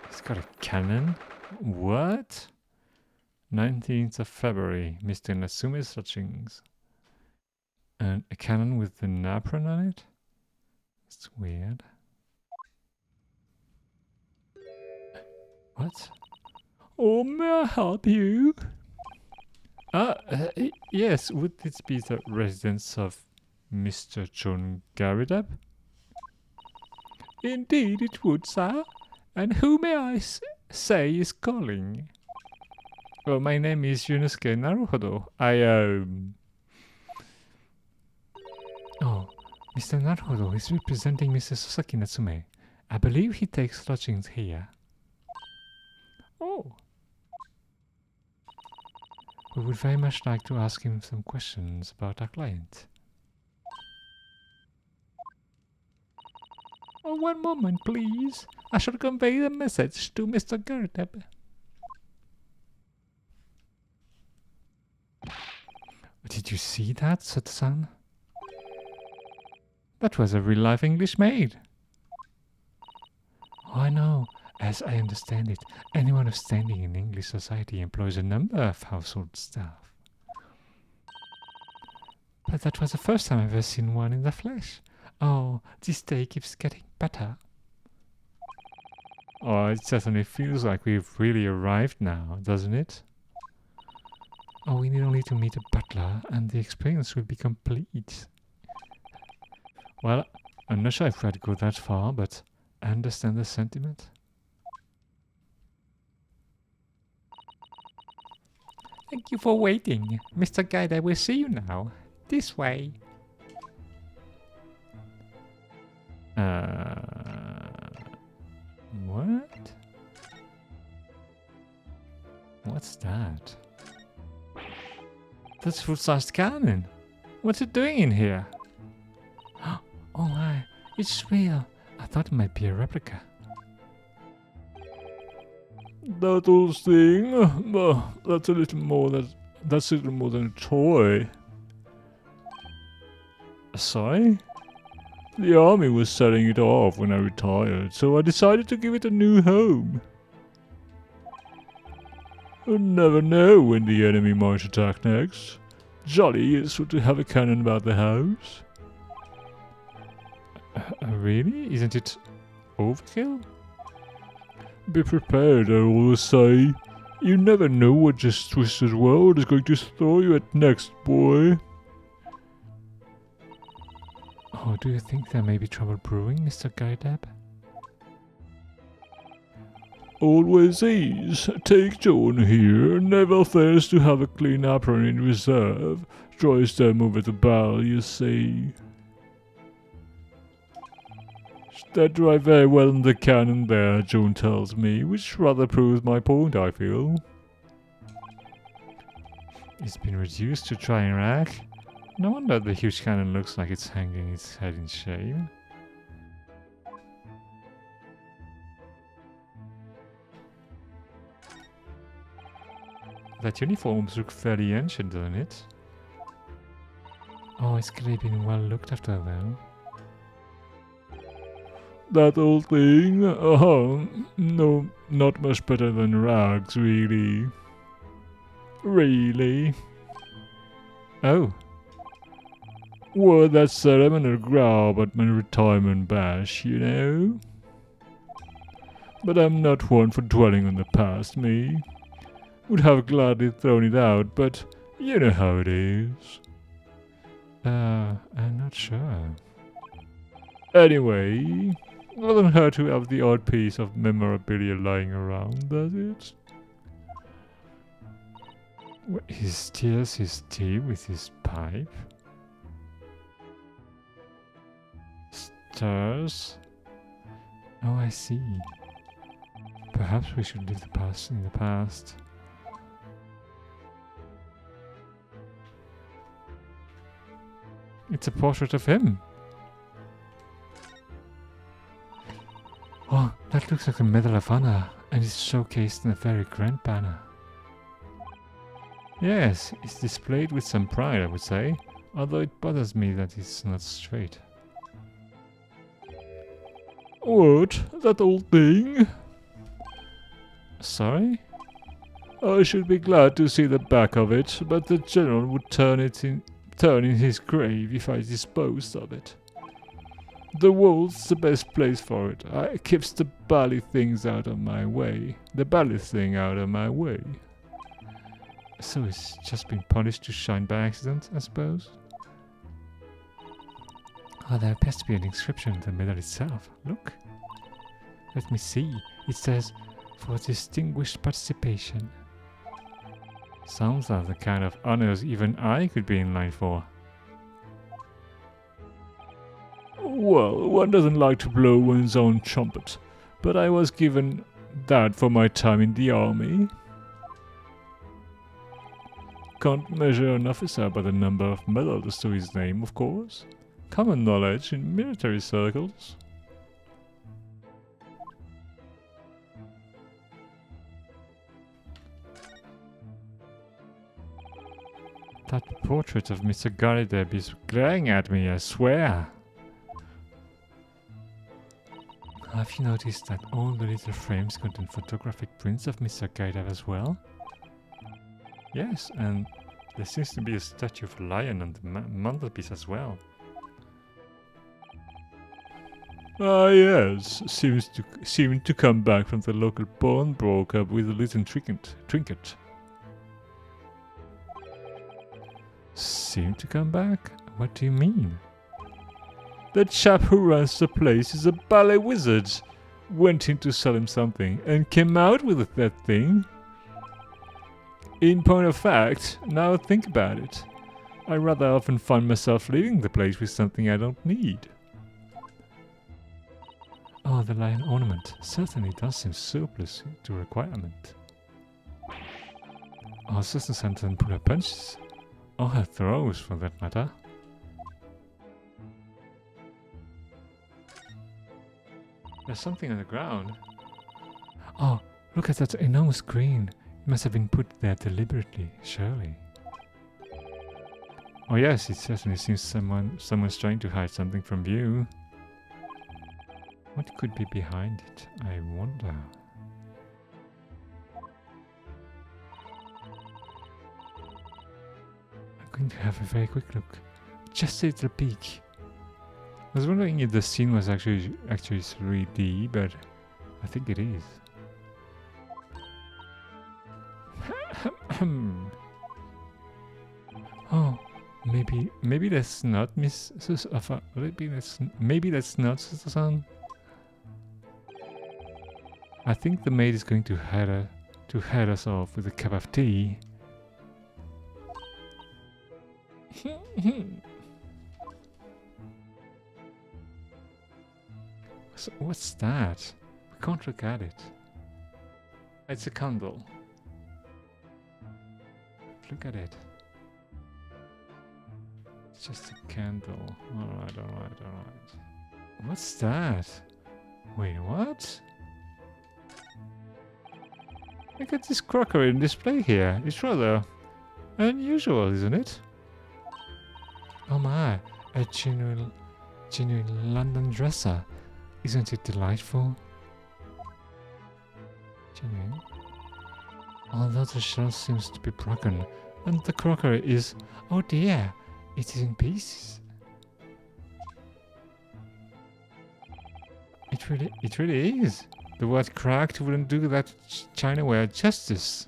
He's got a cannon? What? 19th of February, Mr. Natsume's lodgings. And a cannon with an apron on it? It's weird. What? Oh, may I help you? Yes, would this be the residence of Mr. John Garrideb? Indeed it would, sir. And who may I Say is calling. Oh, my name is Yunosuke Naruhodo. Oh, Mr. Naruhodo is representing Mr. Sasaki Natsume. I believe he takes lodgings here. Oh. We would very much like to ask him some questions about our client. Oh, one moment, please. I shall convey the message to Mr. Gerteb. Did you see that, Sato-san? That was a real-life English maid. Oh, I know. As I understand it, anyone of standing in English society employs a number of household staff. But that was the first time I've ever seen one in the flesh. Oh, this day keeps getting better. Oh, it certainly feels like we've really arrived now, doesn't it? Oh, we need only to meet a butler and the experience will be complete. Well, I'm not sure if I'd go that far, but I understand the sentiment. Thank you for waiting. Mr. Guide, I will see you now. This way. What? What's that? That's full-sized cannon. What's it doing in here? Oh my, it's real. I thought it might be a replica. That old thing? That's a little more than a toy. Sorry? The army was selling it off when I retired, so I decided to give it a new home. You never know when the enemy might attack next. Jolly is to have a cannon about the house. Really? Isn't it overkill? Be prepared, I always say. You never know what this twisted world is going to throw you at next, boy. Oh, do you think there may be trouble brewing, Mr. Gaidab? Always is. Take John here. Never fails to have a clean apron in reserve. Tries them over the barrel, you see. That dry very well in the cannon there, Joan tells me, which rather proves my point, I feel. It's been reduced to try and rack. No wonder the huge cannon looks like it's hanging its head in shame. That uniforms look fairly ancient, doesn't it? Oh, it's clearly been well looked after though. That old thing? No, not much better than rags, really. Really? Oh. Well, that ceremonial grab at my retirement bash, you know? But I'm not one for dwelling on the past, me. Would have gladly thrown it out, but you know how it is. I'm not sure. Anyway, doesn't hurt to have the odd piece of memorabilia lying around, does it? He steals his tea with his pipe. Stirs. Oh, I see. Perhaps we should leave the past in the past. It's a portrait of him. Oh, that looks like a Medal of Honor, and it's showcased in a very grand banner. Yes, it's displayed with some pride, I would say, although it bothers me that it's not straight. What? That old thing? Sorry? I should be glad to see the back of it, but the general would turn in his grave if I disposed of it. The wall's the best place for it. I keeps the bally things out of my way. The bally thing out of my way. So it's just been polished to shine by accident, I suppose? Oh, there appears to be an inscription on the medal itself. Look. Let me see. It says, for distinguished participation. Sounds like the kind of honors even I could be in line for. Well, one doesn't like to blow one's own trumpet, but I was given that for my time in the army. Can't measure an officer by the number of medals to his name, of course. Common knowledge in military circles. That portrait of Mr. Garideb is glaring at me, I swear. Have you noticed that all the little frames contain photographic prints of Mr. Garideb as well? Yes, and there seems to be a statue of a lion on the mantelpiece as well. Ah yes, seemed to come back from the local pawnbroker with a little trinket. Seemed to come back? What do you mean? The chap who runs the place is a ballet wizard. Went in to sell him something and came out with that thing. In point of fact, now think about it, I rather often find myself leaving the place with something I don't need. Oh, the lion ornament certainly does seem surplus to requirement. Our sister Santa pull her punches, or her throws for that matter. There's something on the ground. Oh, look at that enormous screen. It must have been put there deliberately, surely. Oh yes, it certainly seems someone's trying to hide something from view. What could be behind it, I wonder? I'm going to have a very quick look. Just a little peek. I was wondering if the scene was actually 3D, but I think it is. Oh, maybe that's not Miss Susan. Maybe that's not Susan. I think the maid is going to head us off with a cup of tea. So what's that? We can't look at it. It's a candle. Look at it. It's just a candle. Alright. What's that? Wait, what? Look at this crockery in display here. It's rather unusual, isn't it? Oh my, a genuine London dresser. Isn't it delightful? Genuine. Although the shell seems to be broken, and the crockery is... Oh dear, it is in pieces. It really is. The word cracked wouldn't do that chinaware justice.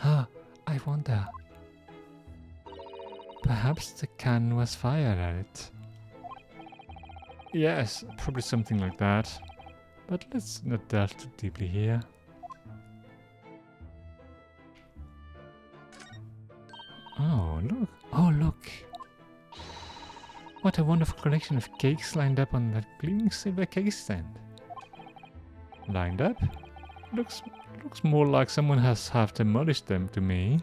Ah, I wonder. Perhaps the can was fired at it. Yes, probably something like that. But let's not delve too deeply here. Oh, look. Oh, look. What a wonderful collection of cakes lined up on that gleaming silver cake stand. Lined up? Looks more like someone has half demolished them to me.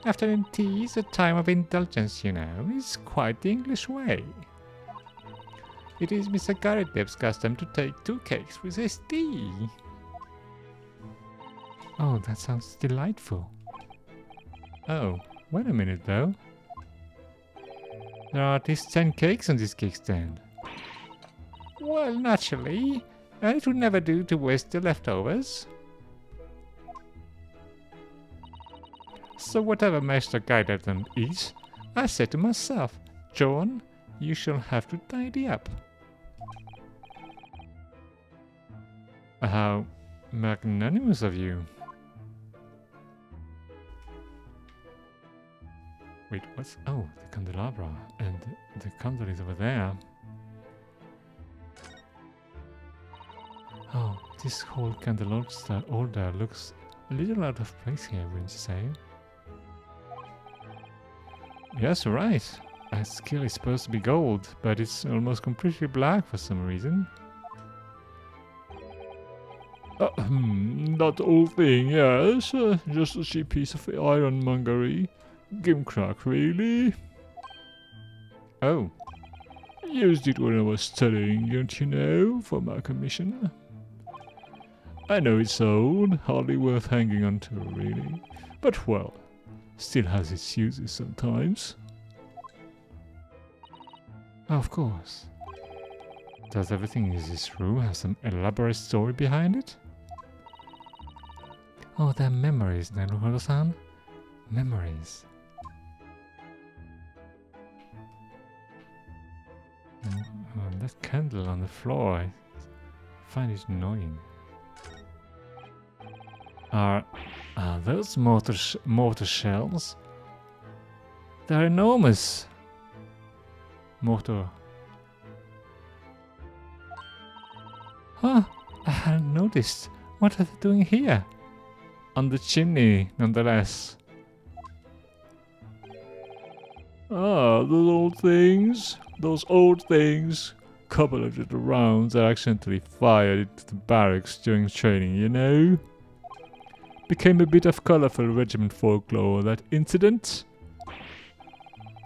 Afternoon tea is a time of indulgence, you know. It's quite the English way. It is Mr. Garideb's custom to take 2 cakes with his tea. Oh, that sounds delightful. Oh, wait a minute though. There are at least 10 cakes on this cake stand. Well, naturally. And it would never do to waste the leftovers. So whatever Master Garideb then eats, I say to myself, John, you shall have to tidy up. How magnanimous of you. Wait, what's... Oh, the candelabra. And the candle is over there. This whole candle holder looks a little out of place here, wouldn't you say? Yes, right. A skill is supposed to be gold, but it's almost completely black for some reason. That old thing, yes. Just a cheap piece of ironmongery. Gimcrack, really? Oh. Used it when I was studying, don't you know, for my commission. I know it's old, hardly worth hanging on to, really. But well, still has its uses sometimes. Of course. Does everything in this room have some elaborate story behind it? Oh, they're memories, Naruhodo-san. Memories. That candle on the floor, I find it annoying. Are those mortar shells? They're enormous. Mortar. Huh, I hadn't noticed. What are they doing here? On the chimney, nonetheless. Ah, those old things. Those old things. Couple of little rounds I accidentally fired into the barracks during training, you know? Became a bit of colorful regiment folklore, that incident.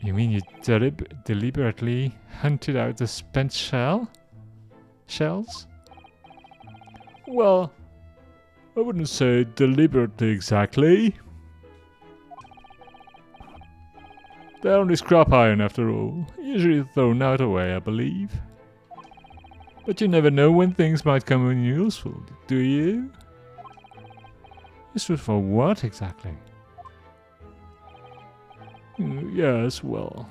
You mean you deliberately hunted out the spent shells? Well, I wouldn't say deliberately exactly. They're only scrap iron after all, usually thrown out away, I believe. But you never know when things might come in useful, do you? Useful for what exactly? Yes, well.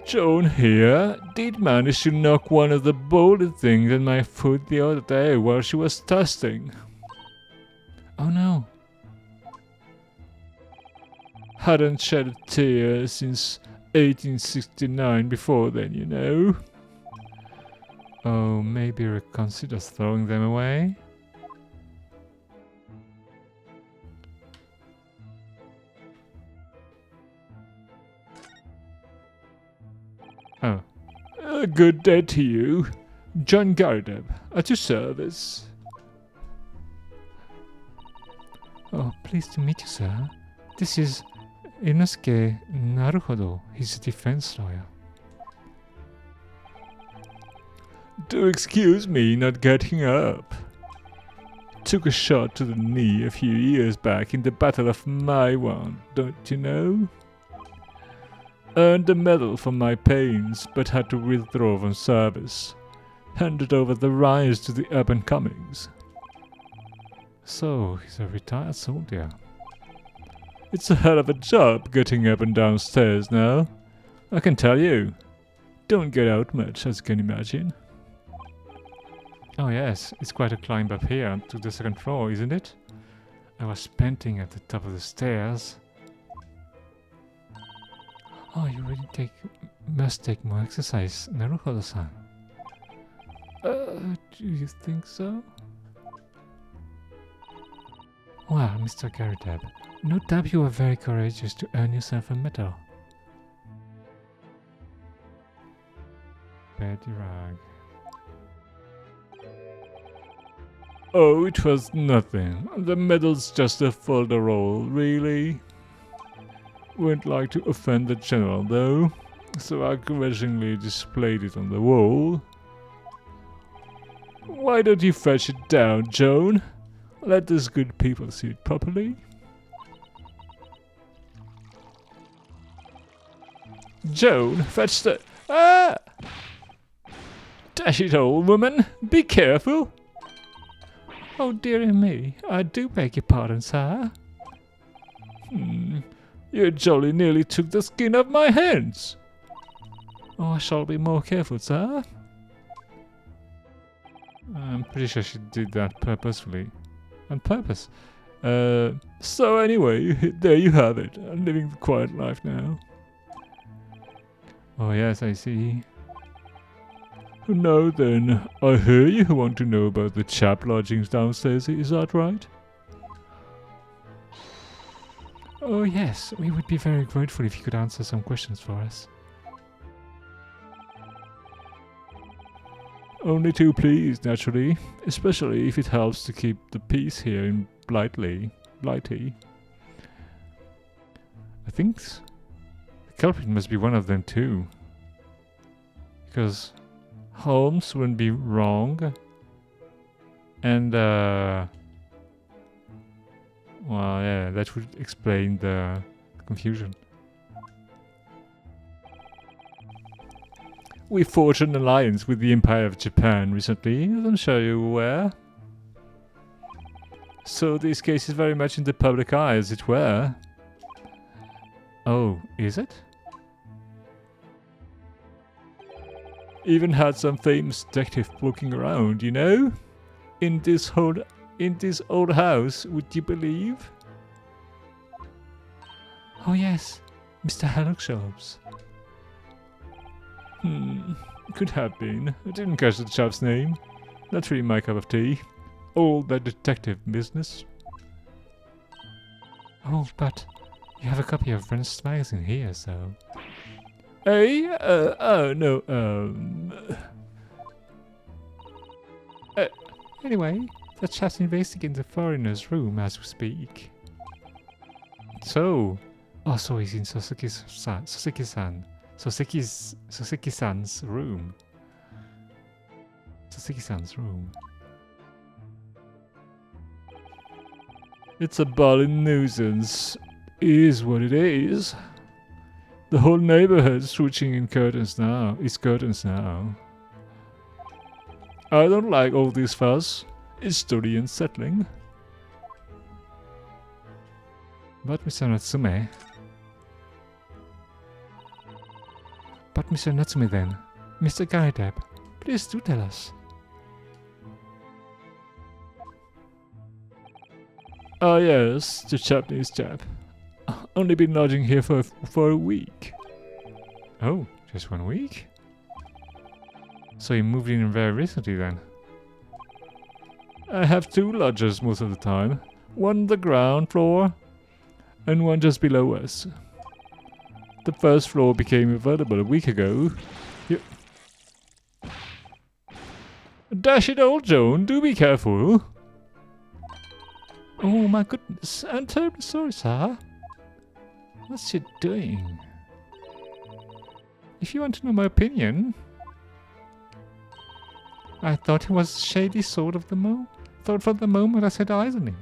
Joan here did manage to knock one of the bolted things in my foot the other day while she was testing. Oh no. Hadn't shed a tear since 1869 before then, you know. Oh, maybe reconsider throwing them away? Oh. A good day to you. John Gardeb, at your service. Oh, pleased to meet you, sir. This is Inosuke Naruhodo. He's a defense lawyer. Do excuse me not getting up. Took a shot to the knee a few years back in the Battle of Maiwan, don't you know? Earned a medal for my pains, but had to withdraw from service. Handed over the reins to the up-and-comings. So, he's a retired soldier. It's a hell of a job getting up and down stairs now. I can tell you. Don't get out much, as you can imagine. Oh yes, it's quite a climb up here to the second floor, isn't it? I was panting at the top of the stairs. Oh, you really must take more exercise, Naruhodo-san. Do you think so? Well, Mr. Garidab, no doubt you were very courageous to earn yourself a medal. Betty Rag. Oh, it was nothing. The medal's just a folderol, really. Wouldn't like to offend the general, though, so I grudgingly displayed it on the wall. Why don't you fetch it down, Joan? Let these good people see it properly. Joan, fetch the... Ah! Dash it, old woman! Be careful! Oh, dearie me, I do beg your pardon, sir. You jolly nearly took the skin off my hands. Oh, I shall be more careful, sir. I'm pretty sure she did that purposefully. On purpose. So anyway, there you have it. I'm living the quiet life now. Oh yes, I see. Now then, I hear you want to know about the chap lodgings downstairs, is that right? Oh yes, we would be very grateful if you could answer some questions for us. Only too pleased, naturally, especially if it helps to keep the peace here in Blighty. I think the culprit must be one of them too. Because Holmes wouldn't be wrong. And, well, yeah, that would explain the confusion. We forged an alliance with the Empire of Japan recently, as I'm sure you're aware. So this case is very much in the public eye, as it were. Oh, is it? Even had some famous detective looking around, you know? In this old house, would you believe? Oh yes, Mr. Hallockshops. Could have been. I didn't catch the chap's name. Not really my cup of tea. All that detective business. Oh, but you have a copy of Ren's magazine here, so... Hey, no, anyway, the chap's investigating the foreigner's room as we speak. So... Oh, so he's in Soseki-san's room. Soseki-san's room. It's a balling nuisance. Is what it is. The whole neighborhood's switching in curtains now. I don't like all this fuss. It's totally unsettling. But Mr. Natsume... then. Mr. Gaideb, please do tell us. Ah yes, the Japanese chap. Only been lodging here for a week. Oh, just 1 week? So you moved in very recently then? I have 2 lodgers most of the time. One on the ground floor and one just below us. The first floor became available a week ago. Dash it, old Joan, do be careful. Oh my goodness, I'm terribly sorry, sir. What's she doing? If you want to know my opinion, I thought he was shady sort of thought from the moment I set eyes on him.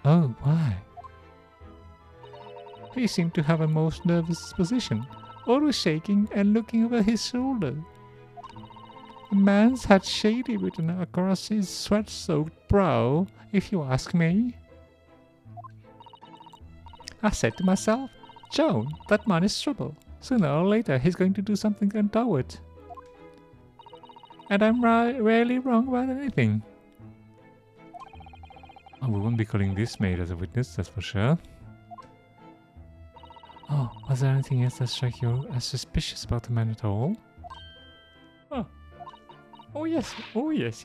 Oh, why? He seemed to have a most nervous disposition, always shaking and looking over his shoulder. The man's had shady written across his sweat-soaked brow, if you ask me. I said to myself, Joan, that man is trouble. Sooner or later he's going to do something untoward. And I'm rarely wrong about anything. Oh, we won't be calling this maid as a witness, that's for sure. Oh, was there anything else that struck you as suspicious about the man at all? Oh yes,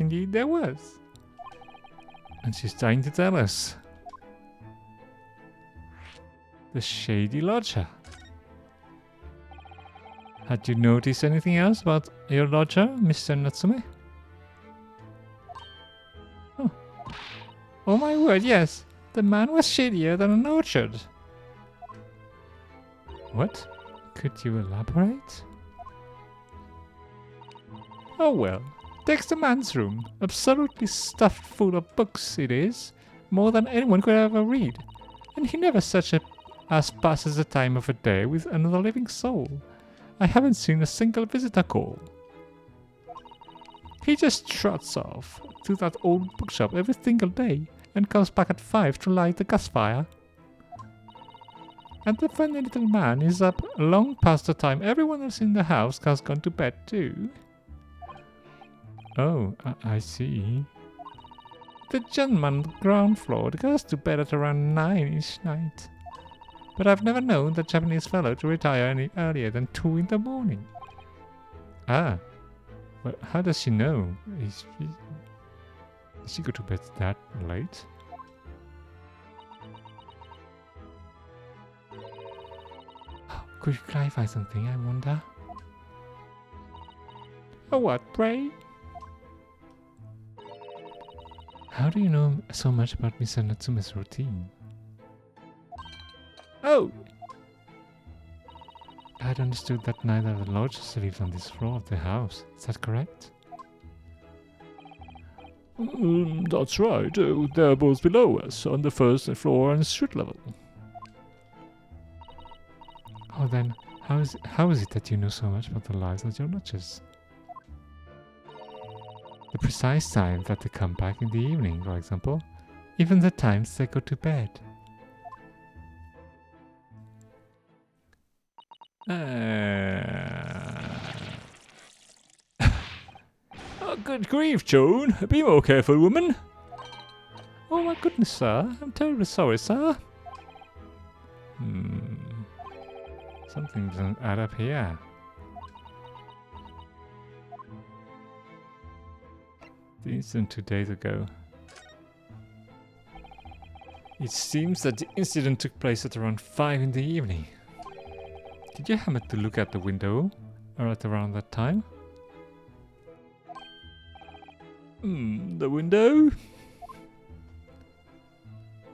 indeed there was. And she's trying to tell us. The shady lodger. Had you noticed anything else about your lodger, Mr. Natsume? Oh my word, yes. The man was shadier than an orchard. What? Could you elaborate? Oh well, takes the man's room. Absolutely stuffed full of books it is. More than anyone could ever read. And he never such as passes the time of a day with another living soul. I haven't seen a single visitor call. He just trots off to that old bookshop every single day and comes back at 5 to light the gas fire. And the funny little man is up long past the time everyone else in the house has gone to bed too. Oh, I see. The gentleman on the ground floor goes to bed at around 9 each night. but I've never known that Japanese fellow to retire any earlier than 2 in the morning. Ah, well, how does she know? Does she go to bed that late? Could you clarify something, I wonder? Oh, what, pray? How do you know so much about Mr. Natsume's routine? Oh! I had understood that neither of the lodgers lived on this floor of the house. Is that correct? That's right. They're both below us, on the first floor and street level. Oh, then, how is it that you know so much about the lives of your lodgers? The precise time that they come back in the evening, for example. Even the times they go to bed. Oh, good grief, Joan. Be more careful, woman. Oh, my goodness, sir. I'm terribly sorry, sir. Something doesn't add up here. The incident 2 days ago. It seems that the incident took place at around 5 in the evening. Did you happen to look at the window at around that time? The window?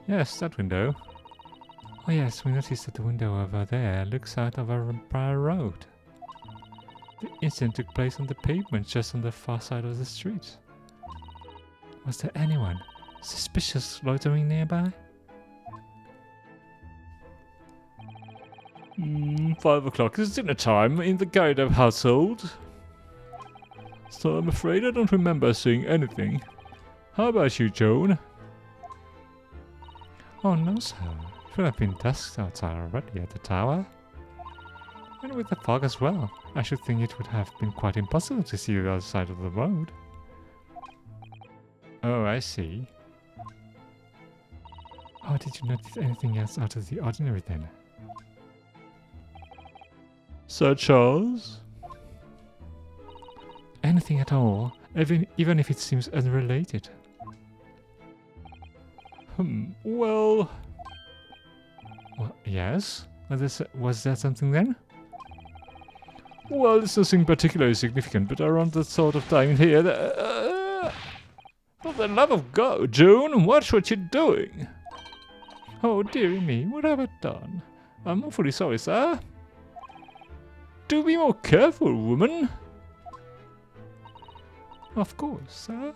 Yes, that window. Oh yes, we noticed that the window over there looks out over a prior road. The incident took place on the pavement just on the far side of the street. Was there anyone suspicious loitering nearby? 5 o'clock is dinner time in the Gaida household. So I'm afraid I don't remember seeing anything. How about you, Joan? Oh no, sir. It would have been dusk outside already at the tower. And with the fog as well, I should think it would have been quite impossible to see the other side of the road. Oh, I see. Oh, did you notice anything else out of the ordinary then? Such as? Anything at all, even if it seems unrelated. Well, yes? Was there something then? Well, it's nothing particularly significant, but around that sort of time here, for the love of God, Joan, watch what you're doing! Oh, dearie me, what have I done? I'm awfully sorry, sir. Do be more careful, woman! Of course, sir.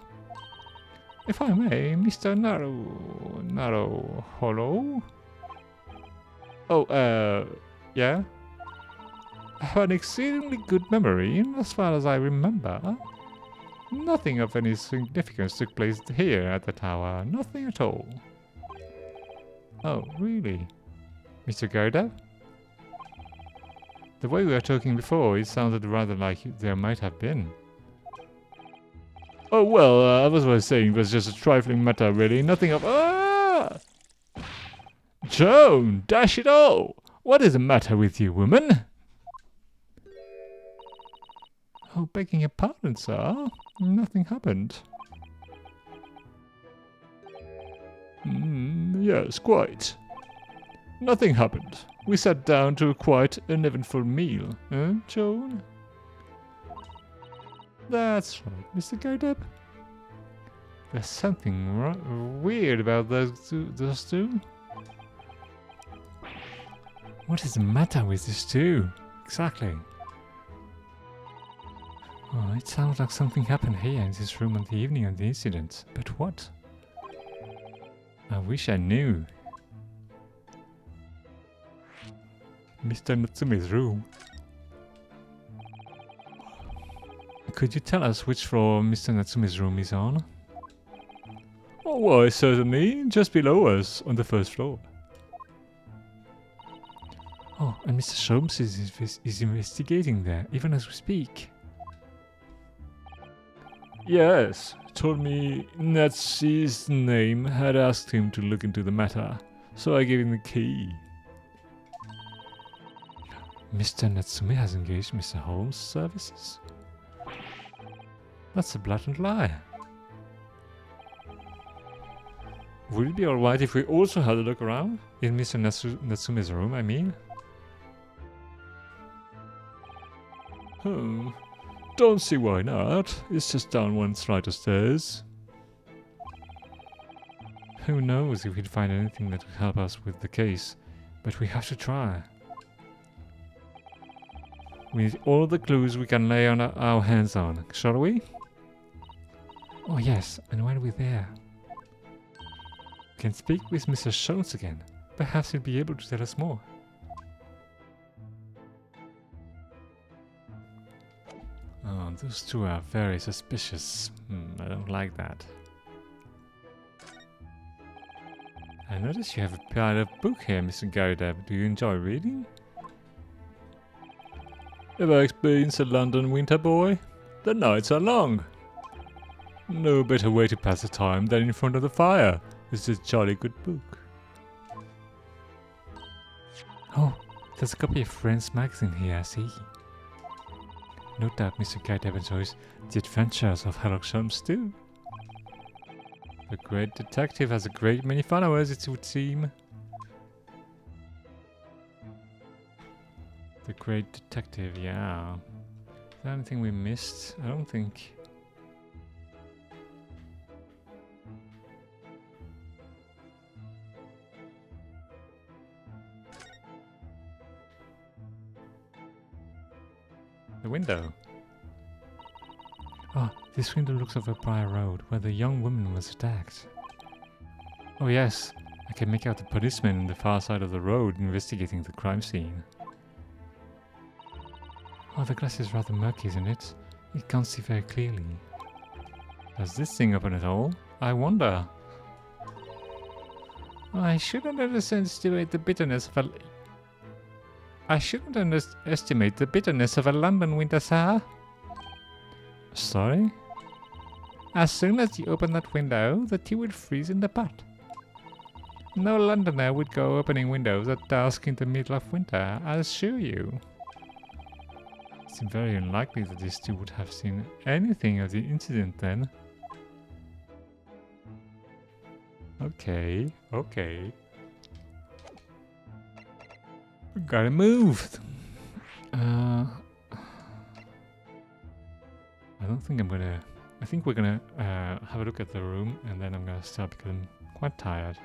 If I may, Mr. Narrow Hollow? Oh, yeah? I have an exceedingly good memory, as far as I remember. Nothing of any significance took place here at the tower. Nothing at all. Oh, really? Mr. Gerda? The way we were talking before, it sounded rather like there might have been. Oh, well, I was saying it was just a trifling matter, really. Nothing of... Ah! Joan, dash it all! What is the matter with you, woman? Oh, begging your pardon, sir. Nothing happened. Yes, quite. Nothing happened. We sat down to a quite uneventful meal, Joan? That's right, Mr. Godeb. There's something weird about those two. What is the matter with these two? Exactly. Oh, it sounds like something happened here in this room on the evening of the incident. But what? I wish I knew. Mr. Natsume's room. Could you tell us which floor Mr. Natsume's room is on? Oh, why, certainly. Just below us, on the first floor. Oh, and Mr. Sholmes is investigating there, even as we speak. Yes, told me Natsume's name had asked him to look into the matter, so I gave him the key. Mr. Natsume has engaged Mr. Holmes' services? That's a blatant lie. Would it be alright if we also had a look around? In Mr. Natsume's room, I mean? Don't see why not. It's just down one flight of stairs. Who knows if we'd find anything that would help us with the case, but we have to try. We need all the clues we can lay on our hands on, shall we? Oh yes, and while we're there, we can speak with Mr. Jones again. Perhaps he'll be able to tell us more. Oh, those two are very suspicious. I don't like that. I notice you have a pile of book here, Mr. Garidab. Do you enjoy reading? Ever experienced a London winter, boy? The nights are long. No better way to pass the time than in front of the fire. It's a jolly good book. Oh, there's a copy of Friends magazine here, I see. No doubt Mr. Garidab enjoys the adventures of Sherlock Holmes too. The great detective has a great many followers, it would seem. The great detective, yeah. Is there anything we missed? I don't think. The window. Ah, this window looks over Briar Road, where the young woman was attacked. Oh yes, I can make out the policeman on the far side of the road investigating the crime scene. Oh, the glass is rather murky, isn't it? You can't see very clearly. Does this thing open at all? I wonder. I shouldn't underestimate the bitterness of a London winter, sir. Sorry? As soon as you open that window, the tea will freeze in the pot. No Londoner would go opening windows at dusk in the middle of winter, I assure you. It seems very unlikely that these two would have seen anything of the incident then. Okay, okay. We gotta move! I don't think I'm gonna... I think we're gonna have a look at the room and then I'm gonna stop because I'm quite tired.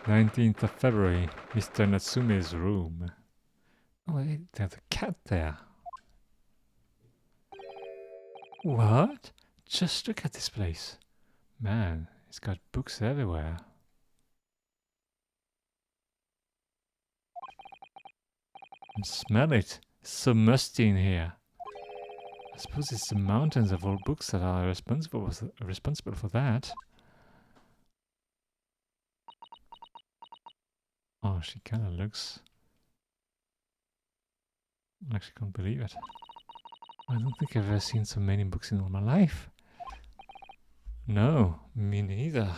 "19th of February, Mr. Natsume's room." Oh, wait, there's a cat there. What? Just look at this place. Man, it's got books everywhere. And smell it. It's so musty in here. I suppose it's the mountains of old books that are responsible for that. Oh, she kind of looks... I actually can't believe it. I don't think I've ever seen so many books in all my life. No, me neither.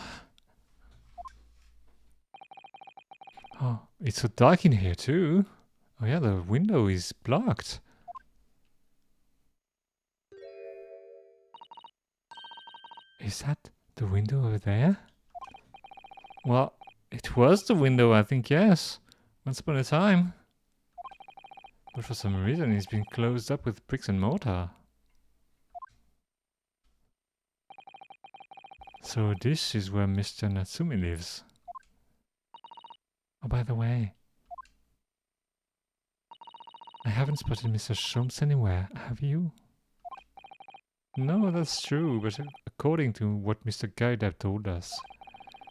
Oh, it's so dark in here too. Oh yeah, the window is blocked. Is that the window over there? Well, it was the window, I think, yes. Once upon a time. But for some reason it's been closed up with bricks and mortar. So this is where Mr. Natsume lives. Oh, by the way, I haven't spotted Mr. Sholmes anywhere, have you? No, that's true, but according to what Mr. Garidab told us,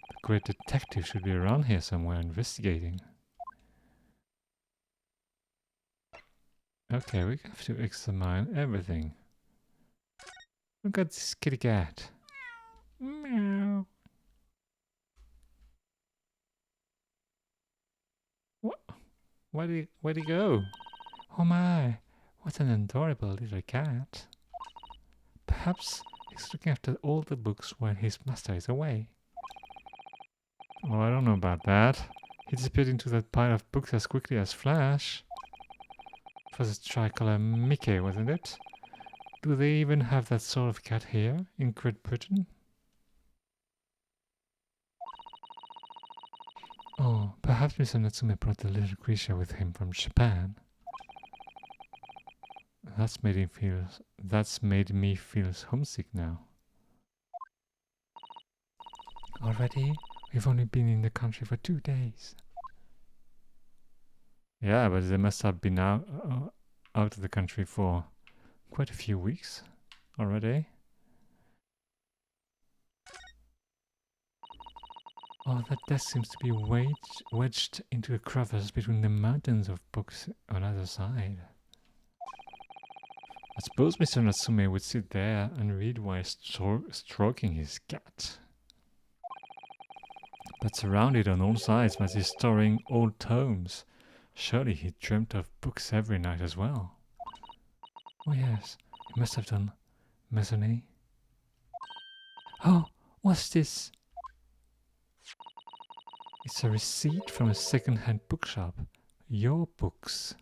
the great detective should be around here somewhere investigating. Okay, we have to examine everything. Look at this kitty cat. Meow. What? Where'd he go? Oh my, what an adorable little cat. Perhaps weeks looking after all the books while his master is away. Oh, I don't know about that. He disappeared into that pile of books as quickly as Flash. It was a tricolor Mickey, wasn't it? Do they even have that sort of cat here in Great Britain? Oh, perhaps Mr. Natsume brought the little creature with him from Japan. That's made me feel homesick now. Already? We've only been in the country for 2 days. Yeah, but they must have been out of the country for quite a few weeks already. Oh, that desk seems to be wedged into a crevice between the mountains of books on either side. I suppose Mr. Natsume would sit there and read while stroking his cat. But surrounded on all sides by his storing old tomes, surely he dreamt of books every night as well. Oh yes, he must have done Maisonnet. Oh, what's this? It's a receipt from a second-hand bookshop. Your books.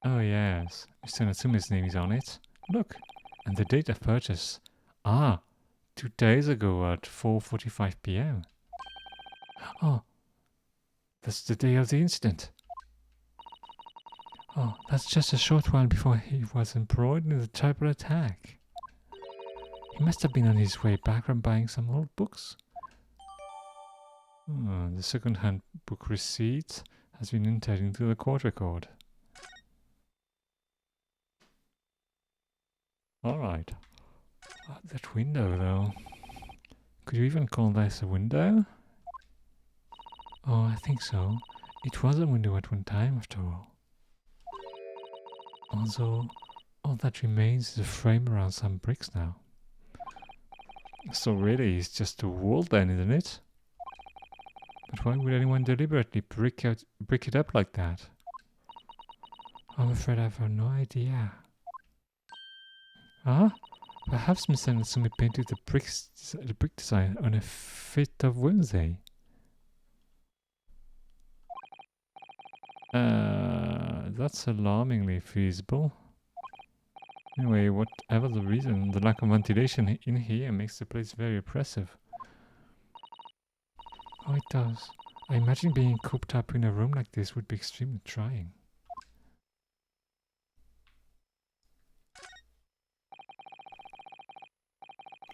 Oh yes, Mr. Natsume's name is on it. Look, and the date of purchase. Ah, 2 days ago at 4:45 p.m. Oh, that's the day of the incident. Oh, that's just a short while before he was embroiled in the terrible attack. He must have been on his way back from buying some old books. Oh, the second-hand book receipt has been entered into the court record. Alright. That window, though. Could you even call this a window? Oh, I think so. It was a window at one time, after all. Although, all that remains is a frame around some bricks now. So really, it's just a wall then, isn't it? But why would anyone deliberately brick it up like that? I'm afraid I have no idea. Huh? Perhaps Mr. Natsume painted the brick design on a fit of whimsy. That's alarmingly feasible. Anyway, whatever the reason, the lack of ventilation in here makes the place very oppressive. Oh, it does. I imagine being cooped up in a room like this would be extremely trying.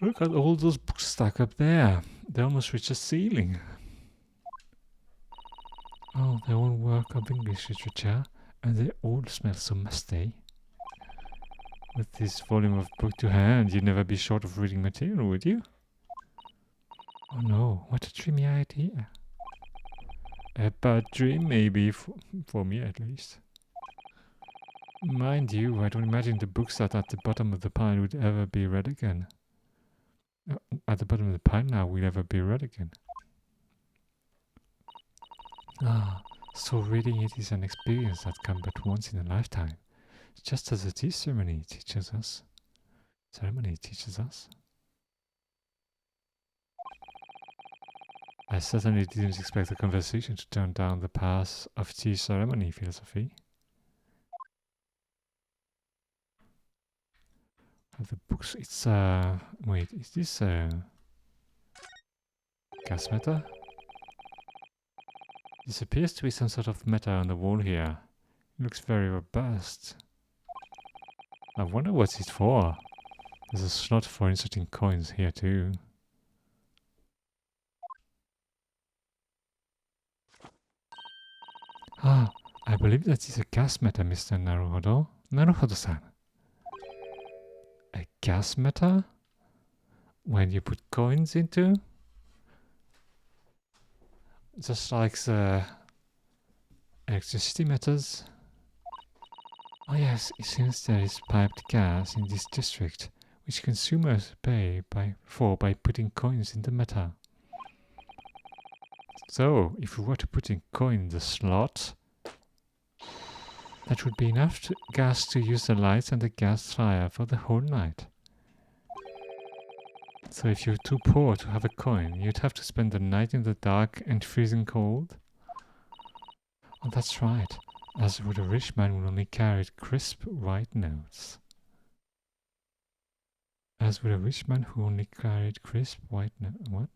Look at all those books stuck up there. They almost reach the ceiling. Oh, they all work of English literature, and they all smell so musty. With this volume of book to hand, you'd never be short of reading material, would you? Oh no, what a dreamy idea. A bad dream, maybe, for me at least. Mind you, I don't imagine the books that at the bottom of the pile would ever be read again. At the bottom of the pile now will ever be read again. Ah, so reading it is an experience that comes but once in a lifetime, just as the tea ceremony teaches us. I certainly didn't expect the conversation to turn down the path of tea ceremony philosophy. The books, it's wait, is this gas matter? This appears to be some sort of matter on the wall here. It looks very robust. I wonder what it's for. There's a slot for inserting coins here too. Ah, I believe that is a gas matter, Mr. Naruhodo. Naruhodo-san. A gas matter? When you put coins into? Just like the electricity meters. Oh yes, it seems there is piped gas in this district, which consumers pay by putting coins in the meter. So, if we were to put in coin in the slot, that would be enough gas to use the lights and the gas fire for the whole night. So if you're too poor to have a coin, you'd have to spend the night in the dark and freezing cold? Oh, that's right. As would a rich man who only carried crisp white notes. As would a rich man who only carried crisp white notes. What?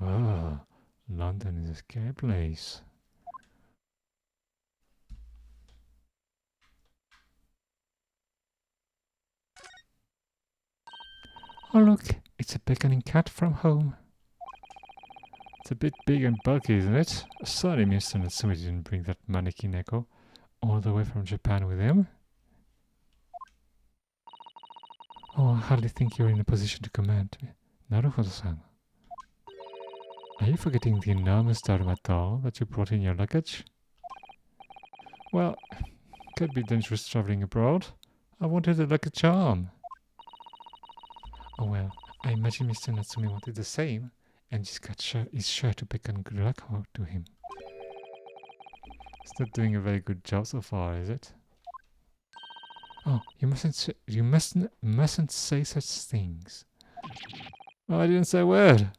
Oh, London is a scary place. Oh look, it's a beckoning cat from home. It's a bit big and bulky, isn't it? Sorry, Mr. Natsumi didn't bring that mannequin echo all the way from Japan with him. Oh, I hardly think you're in a position to command me. Naruhodo-san. Are you forgetting the enormous Dharma doll that you brought in your luggage? Well, could be dangerous traveling abroad. I wanted a luggage arm. Oh well, I imagine Mr. Natsumi wanted the same, and is sure to beckon good luck to him. It's not doing a very good job so far, is it? Oh, you mustn't say such things. Oh, I didn't say a word.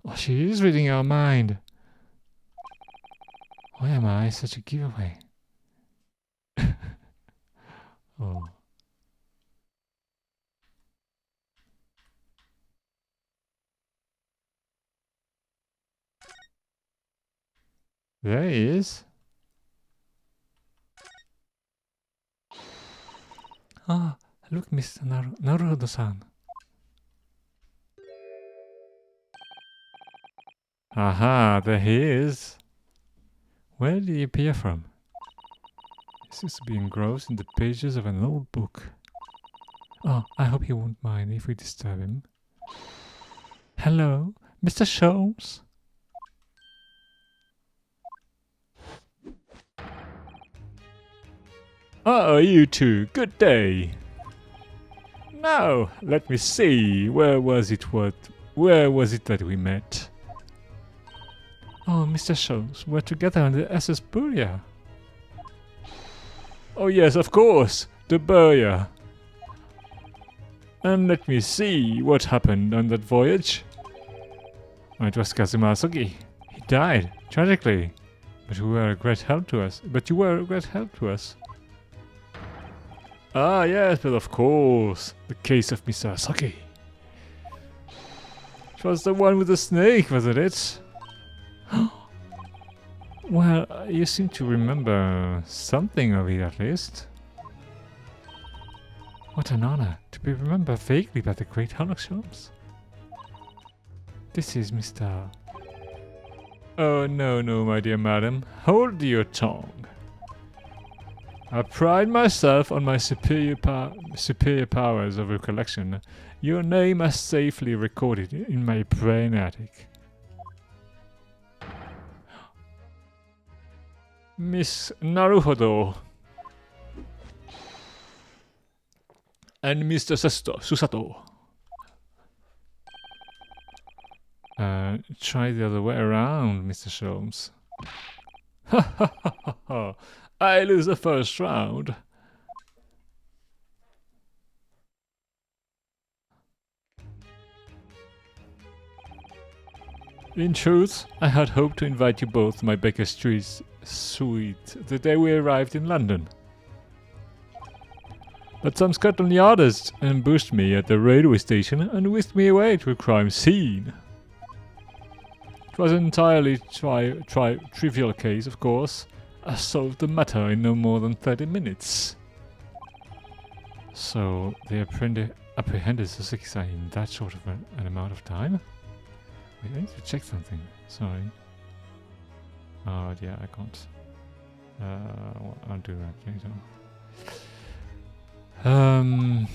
Oh, she is reading our mind. Why am I such a giveaway? Oh. There he is. Ah, look, Mr. Naruhodo-san. Aha, there he is. Where did he appear from? He seems to be engrossed in the pages of an old book. Oh, I hope he won't mind if we disturb him. Hello, Mr. Sholmes? Oh, you two, good day. Now, let me see, where was it that we met? Oh, Mr. Sholmes, we're together on the SS Buria. Oh yes, of course, the Buria. And let me see what happened on that voyage. Oh, it was Kazuma Asogi. He died, tragically. But you were a great help to us. Ah, yes, but of course. The case of Mr. Asogi. It was the one with the snake, wasn't it? Well, you seem to remember something of it at least. What an honor to be remembered vaguely by the great Chronicles. This is Mr. Oh, no, my dear madam. Hold your tongue. I pride myself on my superior powers of recollection. Your name is safely recorded in my brain attic. Miss Naruhodo and Mr. Susato. Try the other way around, Mr. Sholmes. Ha ha ha ha ha! I lose the first round. In truth, I had hoped to invite you both to my Baker Street suite the day we arrived in London. But some Scotland Yardists ambushed me at the railway station and whisked me away to a crime scene. It was an entirely trivial case, of course. I solved the matter in no more than 30 minutes. So they apprehended Sasaki-san in that short of an amount of time? Wait, I need to check something. Sorry. Oh, yeah, I can't. Well, I'll do that later. I'm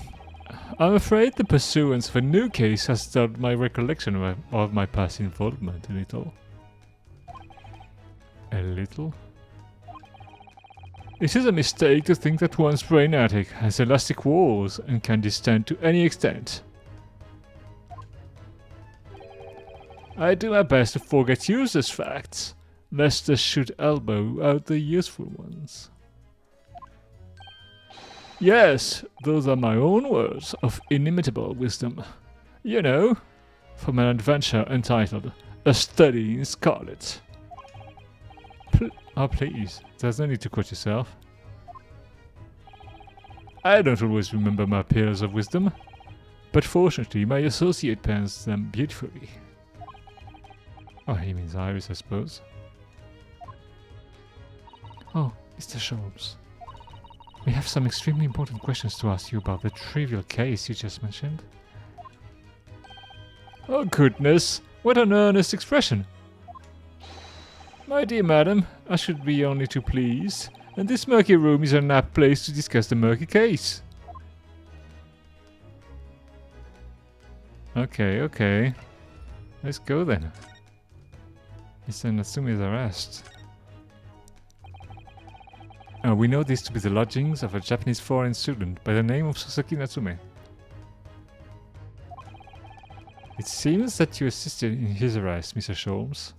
afraid the pursuance of a new case has disturbed my recollection of my past involvement a little. A little? It is a mistake to think that one's brain attic has elastic walls and can distend to any extent. I do my best to forget useless facts, lest they should elbow out the useful ones. Yes, those are my own words of inimitable wisdom. You know, from an adventure entitled A Study in Scarlet. Oh, please, there's no need to quote yourself. I don't always remember my pearls of wisdom, but fortunately my associate pens them beautifully. Oh, he means Iris, I suppose. Oh, Mr. Sholmes. We have some extremely important questions to ask you about the trivial case you just mentioned. Oh goodness, what an earnest expression! My dear madam, I should be only too pleased, and this murky room is an apt place to discuss the murky case. Okay. Let's go then. Mr. Natsume's arrest. We know this to be the lodgings of a Japanese foreign student by the name of Sasaki Natsume. It seems that you assisted in his arrest, Mr. Sholmes,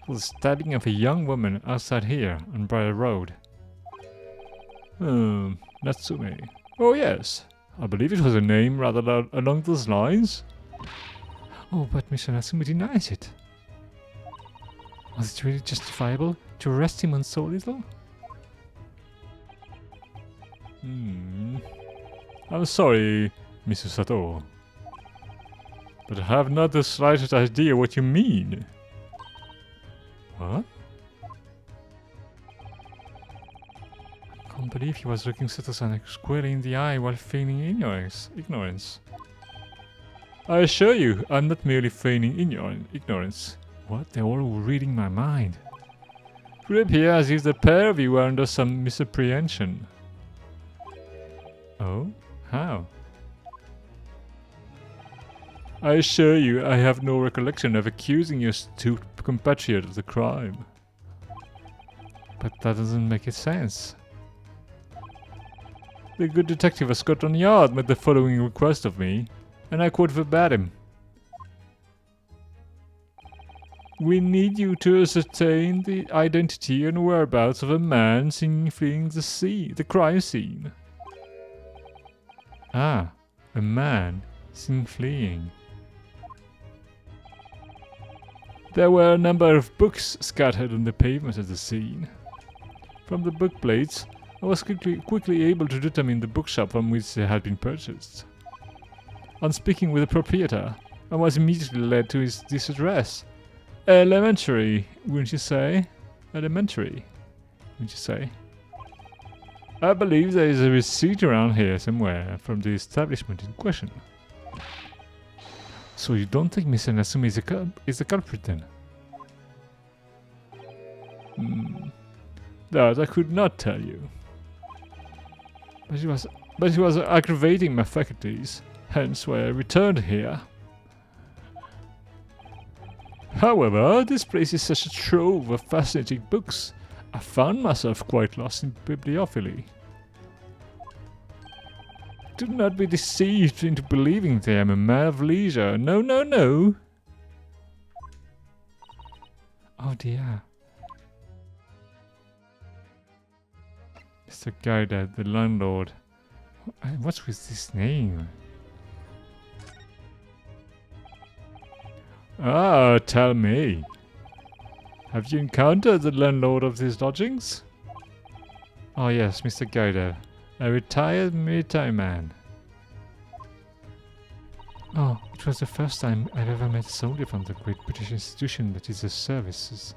for the stabbing of a young woman outside here on Briar Road. Natsume. Oh yes, I believe it was a name rather along those lines. Oh, but Mr. Natsume denies it. Was it really justifiable to arrest him on so little? I'm sorry, Mr. Sato, but I have not the slightest idea what you mean. What? I can't believe he was looking Sato-san squarely in the eye while feigning ignorance. I assure you, I'm not merely feigning ignorance. What? They're all reading my mind. It would appear as if the pair of you were under some misapprehension. Oh? How? I assure you, I have no recollection of accusing your astute compatriot of the crime. But that doesn't make sense. The good detective of Scotland Yard made the following request of me, and I quote verbatim. We need you to ascertain the identity and whereabouts of a man seen fleeing the crime scene. Ah, a man seen fleeing. There were a number of books scattered on the pavement at the scene. From the book plates, I was quickly able to determine the bookshop from which they had been purchased. On speaking with the proprietor, I was immediately led to this address. Elementary, wouldn't you say? Elementary, wouldn't you say? I believe there is a receipt around here somewhere from the establishment in question. So you don't think Mr. Natsume is the culprit then? That I could not tell you. But it was aggravating my faculties, hence why I returned here. However, this place is such a trove of fascinating books, I found myself quite lost in bibliophily. Do not be deceived into believing that I am a man of leisure. No, no, no! Oh dear. Mr. Gaida, the landlord. What's with this name? Ah, tell me. Have you encountered the landlord of these lodgings? Oh yes, Mr. Gaida. A retired military man. Oh, it was the first time I've ever met a soldier from the great British institution that is the services.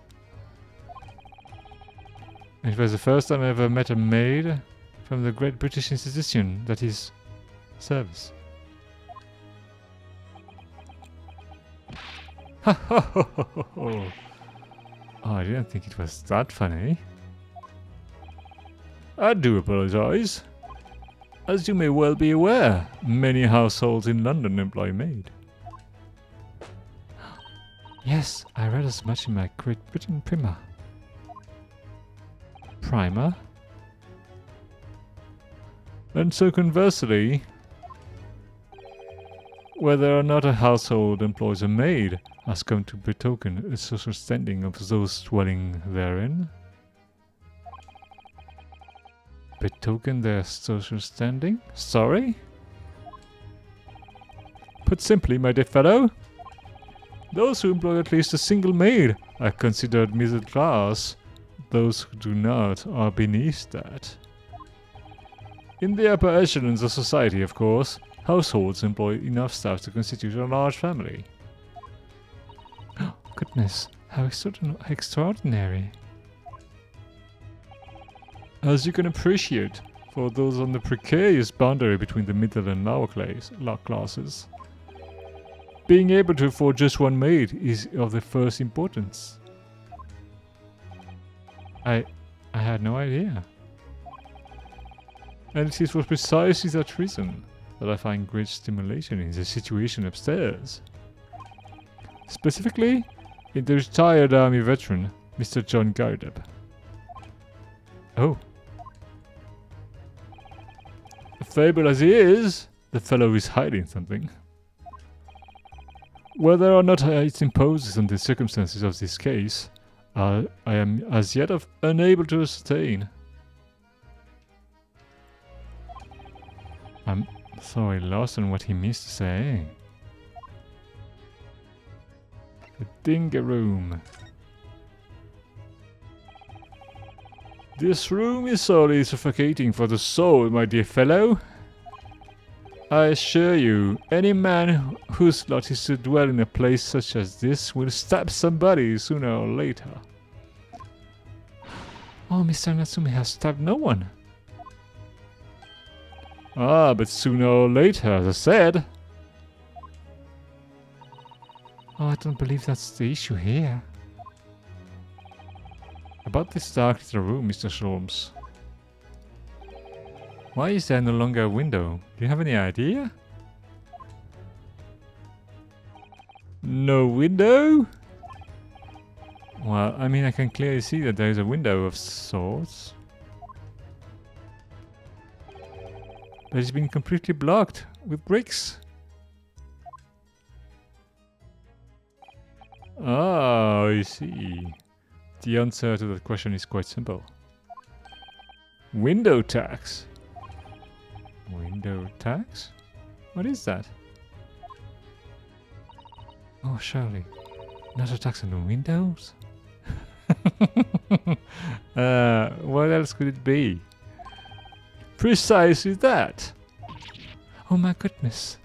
It was the first time I ever met a maid from the great British institution that is service. Ha ha ha ha ha! Oh, I didn't think it was that funny. I do apologize. As you may well be aware, many households in London employ maid. Yes, I read as much in my Great Britain primer. Primer? And so conversely, whether or not a household employs a maid has come to betoken a social standing of those dwelling therein. betoken their social standing? Sorry? Put simply, my dear fellow, those who employ at least a single maid are considered middle class. Those who do not are beneath that. In the upper echelons of society, of course, households employ enough staff to constitute a large family. Goodness, how extraordinary. As you can appreciate, for those on the precarious boundary between the middle and lower classes, being able to afford just one maid is of the first importance. I had no idea. And it is for precisely that reason that I find great stimulation in the situation upstairs. Specifically, in the retired army veteran, Mr. John Gardup. Oh. Fable as he is, the fellow is hiding something. Whether or not it imposes on the circumstances of this case, I am as yet unable to ascertain. I'm sorry, lost on what he means to say. The Dinga Room. This room is sorely suffocating for the soul, my dear fellow. I assure you, any man whose lot is to dwell in a place such as this will stab somebody sooner or later. Oh, Mr. Natsume has stabbed no one. Ah, but sooner or later, as I said. Oh, I don't believe that's the issue here. About this dark little room, Mr. Sholmes. Why is there no longer a window? Do you have any idea? No window? Well, I mean, I can clearly see that there is a window of sorts. But it's been completely blocked with bricks. Ah, I see. The answer to that question is quite simple. Window tax. Window tax? What is that? Oh, surely. Not a tax on the windows? What else could it be? Precisely that! Oh my goodness.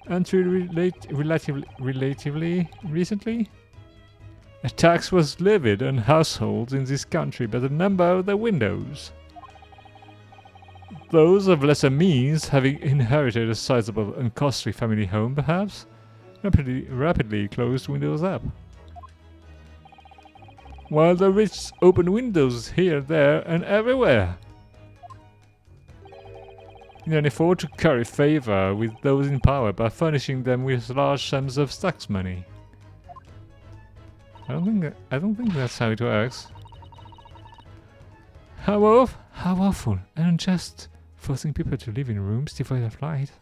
Until relatively recently, a tax was levied on households in this country by the number of their windows. Those of lesser means, having inherited a sizable and costly family home perhaps, rapidly closed windows up. While the rich opened windows here, there and everywhere, in an effort to curry favor with those in power by furnishing them with large sums of tax money. I don't think that's how it works. How awful and unjust, forcing people to live in rooms devoid of light.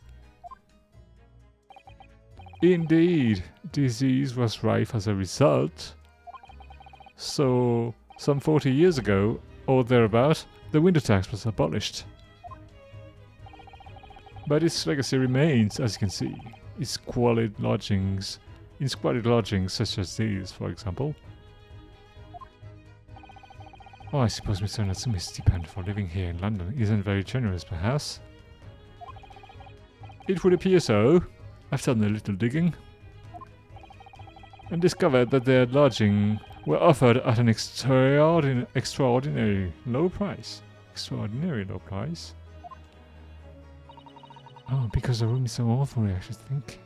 Indeed, disease was rife as a result. So, some 40 years ago, or thereabout, the window tax was abolished. But its legacy remains, as you can see, in squalid lodgings such as these, for example. Oh, I suppose Mr. Natsume's stipend for living here in London isn't very generous, perhaps. It would appear so. I've done a little digging and discovered that their lodging were offered at an extraordinary low price. Extraordinary low price? Oh, because the room is so awful, I should think.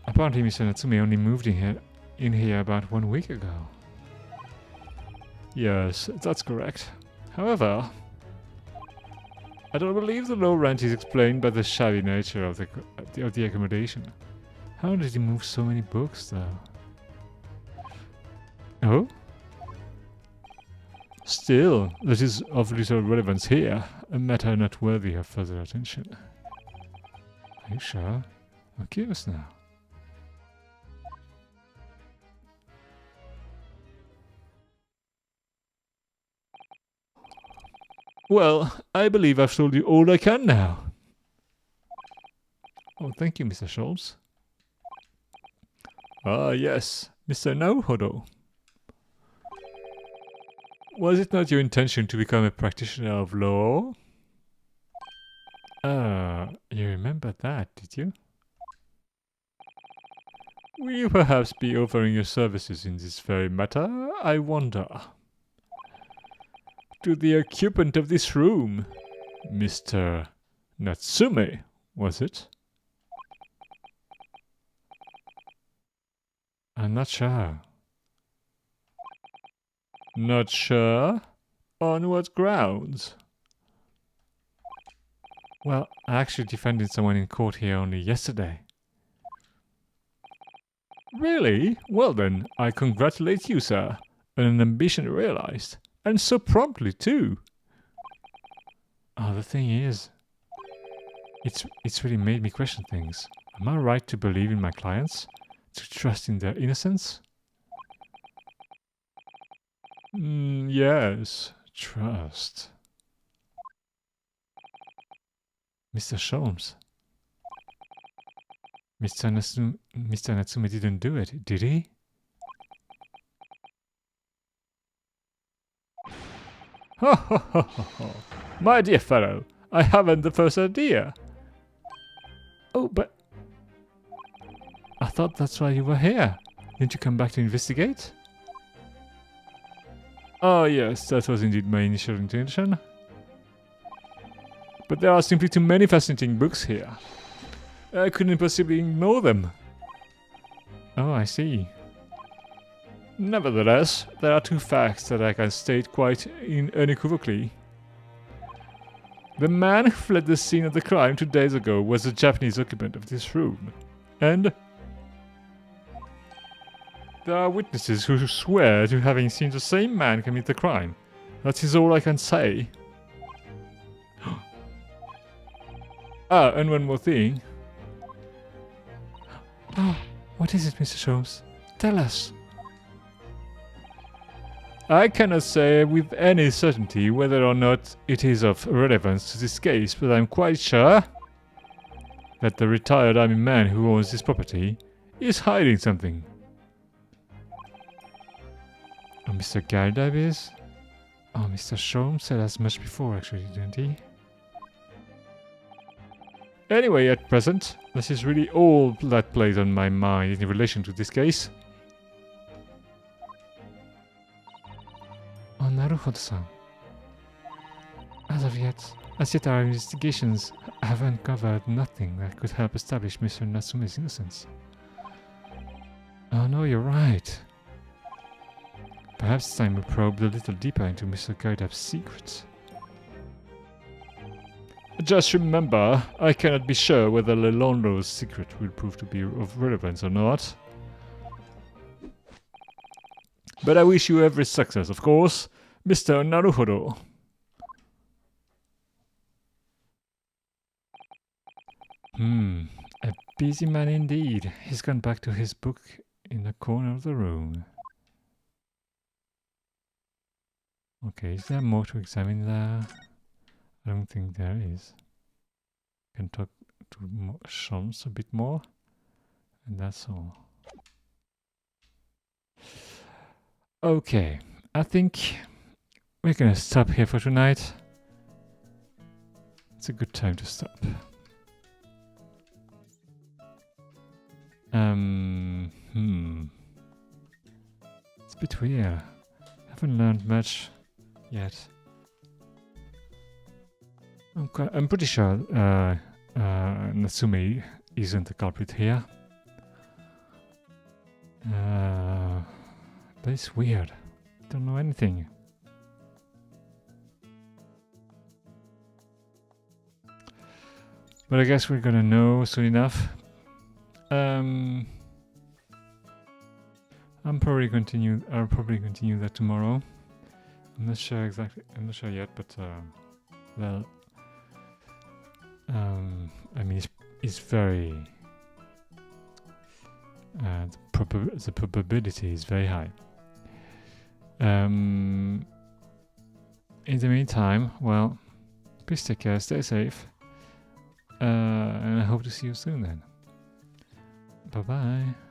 Apparently Mr. Natsume only moved in here about 1 week ago. Yes, that's correct. However, I don't believe the low rent is explained by the shabby nature of the accommodation. How did he move so many books, though? Oh? Still, that is of little relevance here, a matter not worthy of further attention. Are you sure? I'm curious now. Well, I believe I've told you all I can now. Oh, thank you, Mr. Scholz. Ah, yes, Mr. Naruhodo. Was it not your intention to become a practitioner of law? You remember that, did you? Will you perhaps be offering your services in this very matter, I wonder? To the occupant of this room, Mr. Natsume, was it? I'm not sure. Not sure? On what grounds? Well, I actually defended someone in court here only yesterday. Really? Well then, I congratulate you, sir. An ambition realized. And so promptly, too. Oh, the thing is, it's really made me question things. Am I right to believe in my clients? To trust in their innocence? Yes, trust. Mr. Sholmes. Mr. Natsume didn't do it, did he? Ha ha ha ha ha. My dear fellow, I haven't the first idea. Oh, but I thought that's why you were here. Didn't you come back to investigate? Oh yes, that was indeed my initial intention. But there are simply too many fascinating books here. I couldn't possibly ignore them. Oh, I see. Nevertheless, there are two facts that I can state quite unequivocally. The man who fled the scene of the crime 2 days ago was the Japanese occupant of this room. And there are witnesses who swear to having seen the same man commit the crime. That is all I can say. Ah, and one more thing. Oh, what is it, Mr. Sholmes? Tell us. I cannot say with any certainty whether or not it is of relevance to this case, but I'm quite sure that the retired army man who owns this property is hiding something. Oh, Mr. Gardab is? Oh, Mr. Sholmes said as much before, actually, didn't he? Anyway, at present, this is really all that plays on my mind in relation to this case. Oh, Naruhodo-san. As yet our investigations have uncovered nothing that could help establish Mr. Natsume's innocence. Oh no, you're right. Perhaps it's time we probed a little deeper into Mr. Gaidab's secrets. Just remember, I cannot be sure whether Lelondo's secret will prove to be of relevance or not. But I wish you every success, of course, Mr. Naruhodo. A busy man indeed. He's gone back to his book in the corner of the room. Okay, is there more to examine there? I don't think there is. Can talk to Sholmes a bit more, and that's all. Okay, I think we're gonna stop here for tonight. It's a good time to stop. It's a bit weird. Haven't learned much yet. I'm pretty sure Natsume isn't the culprit here. But it's weird. Don't know anything. But I guess we're gonna know soon enough. I'll probably continue that tomorrow. I'm not sure exactly. I'm not sure yet, but well, I mean, it's very. The probability is very high. In the meantime, well, please take care, stay safe, and I hope to see you soon then. Bye bye.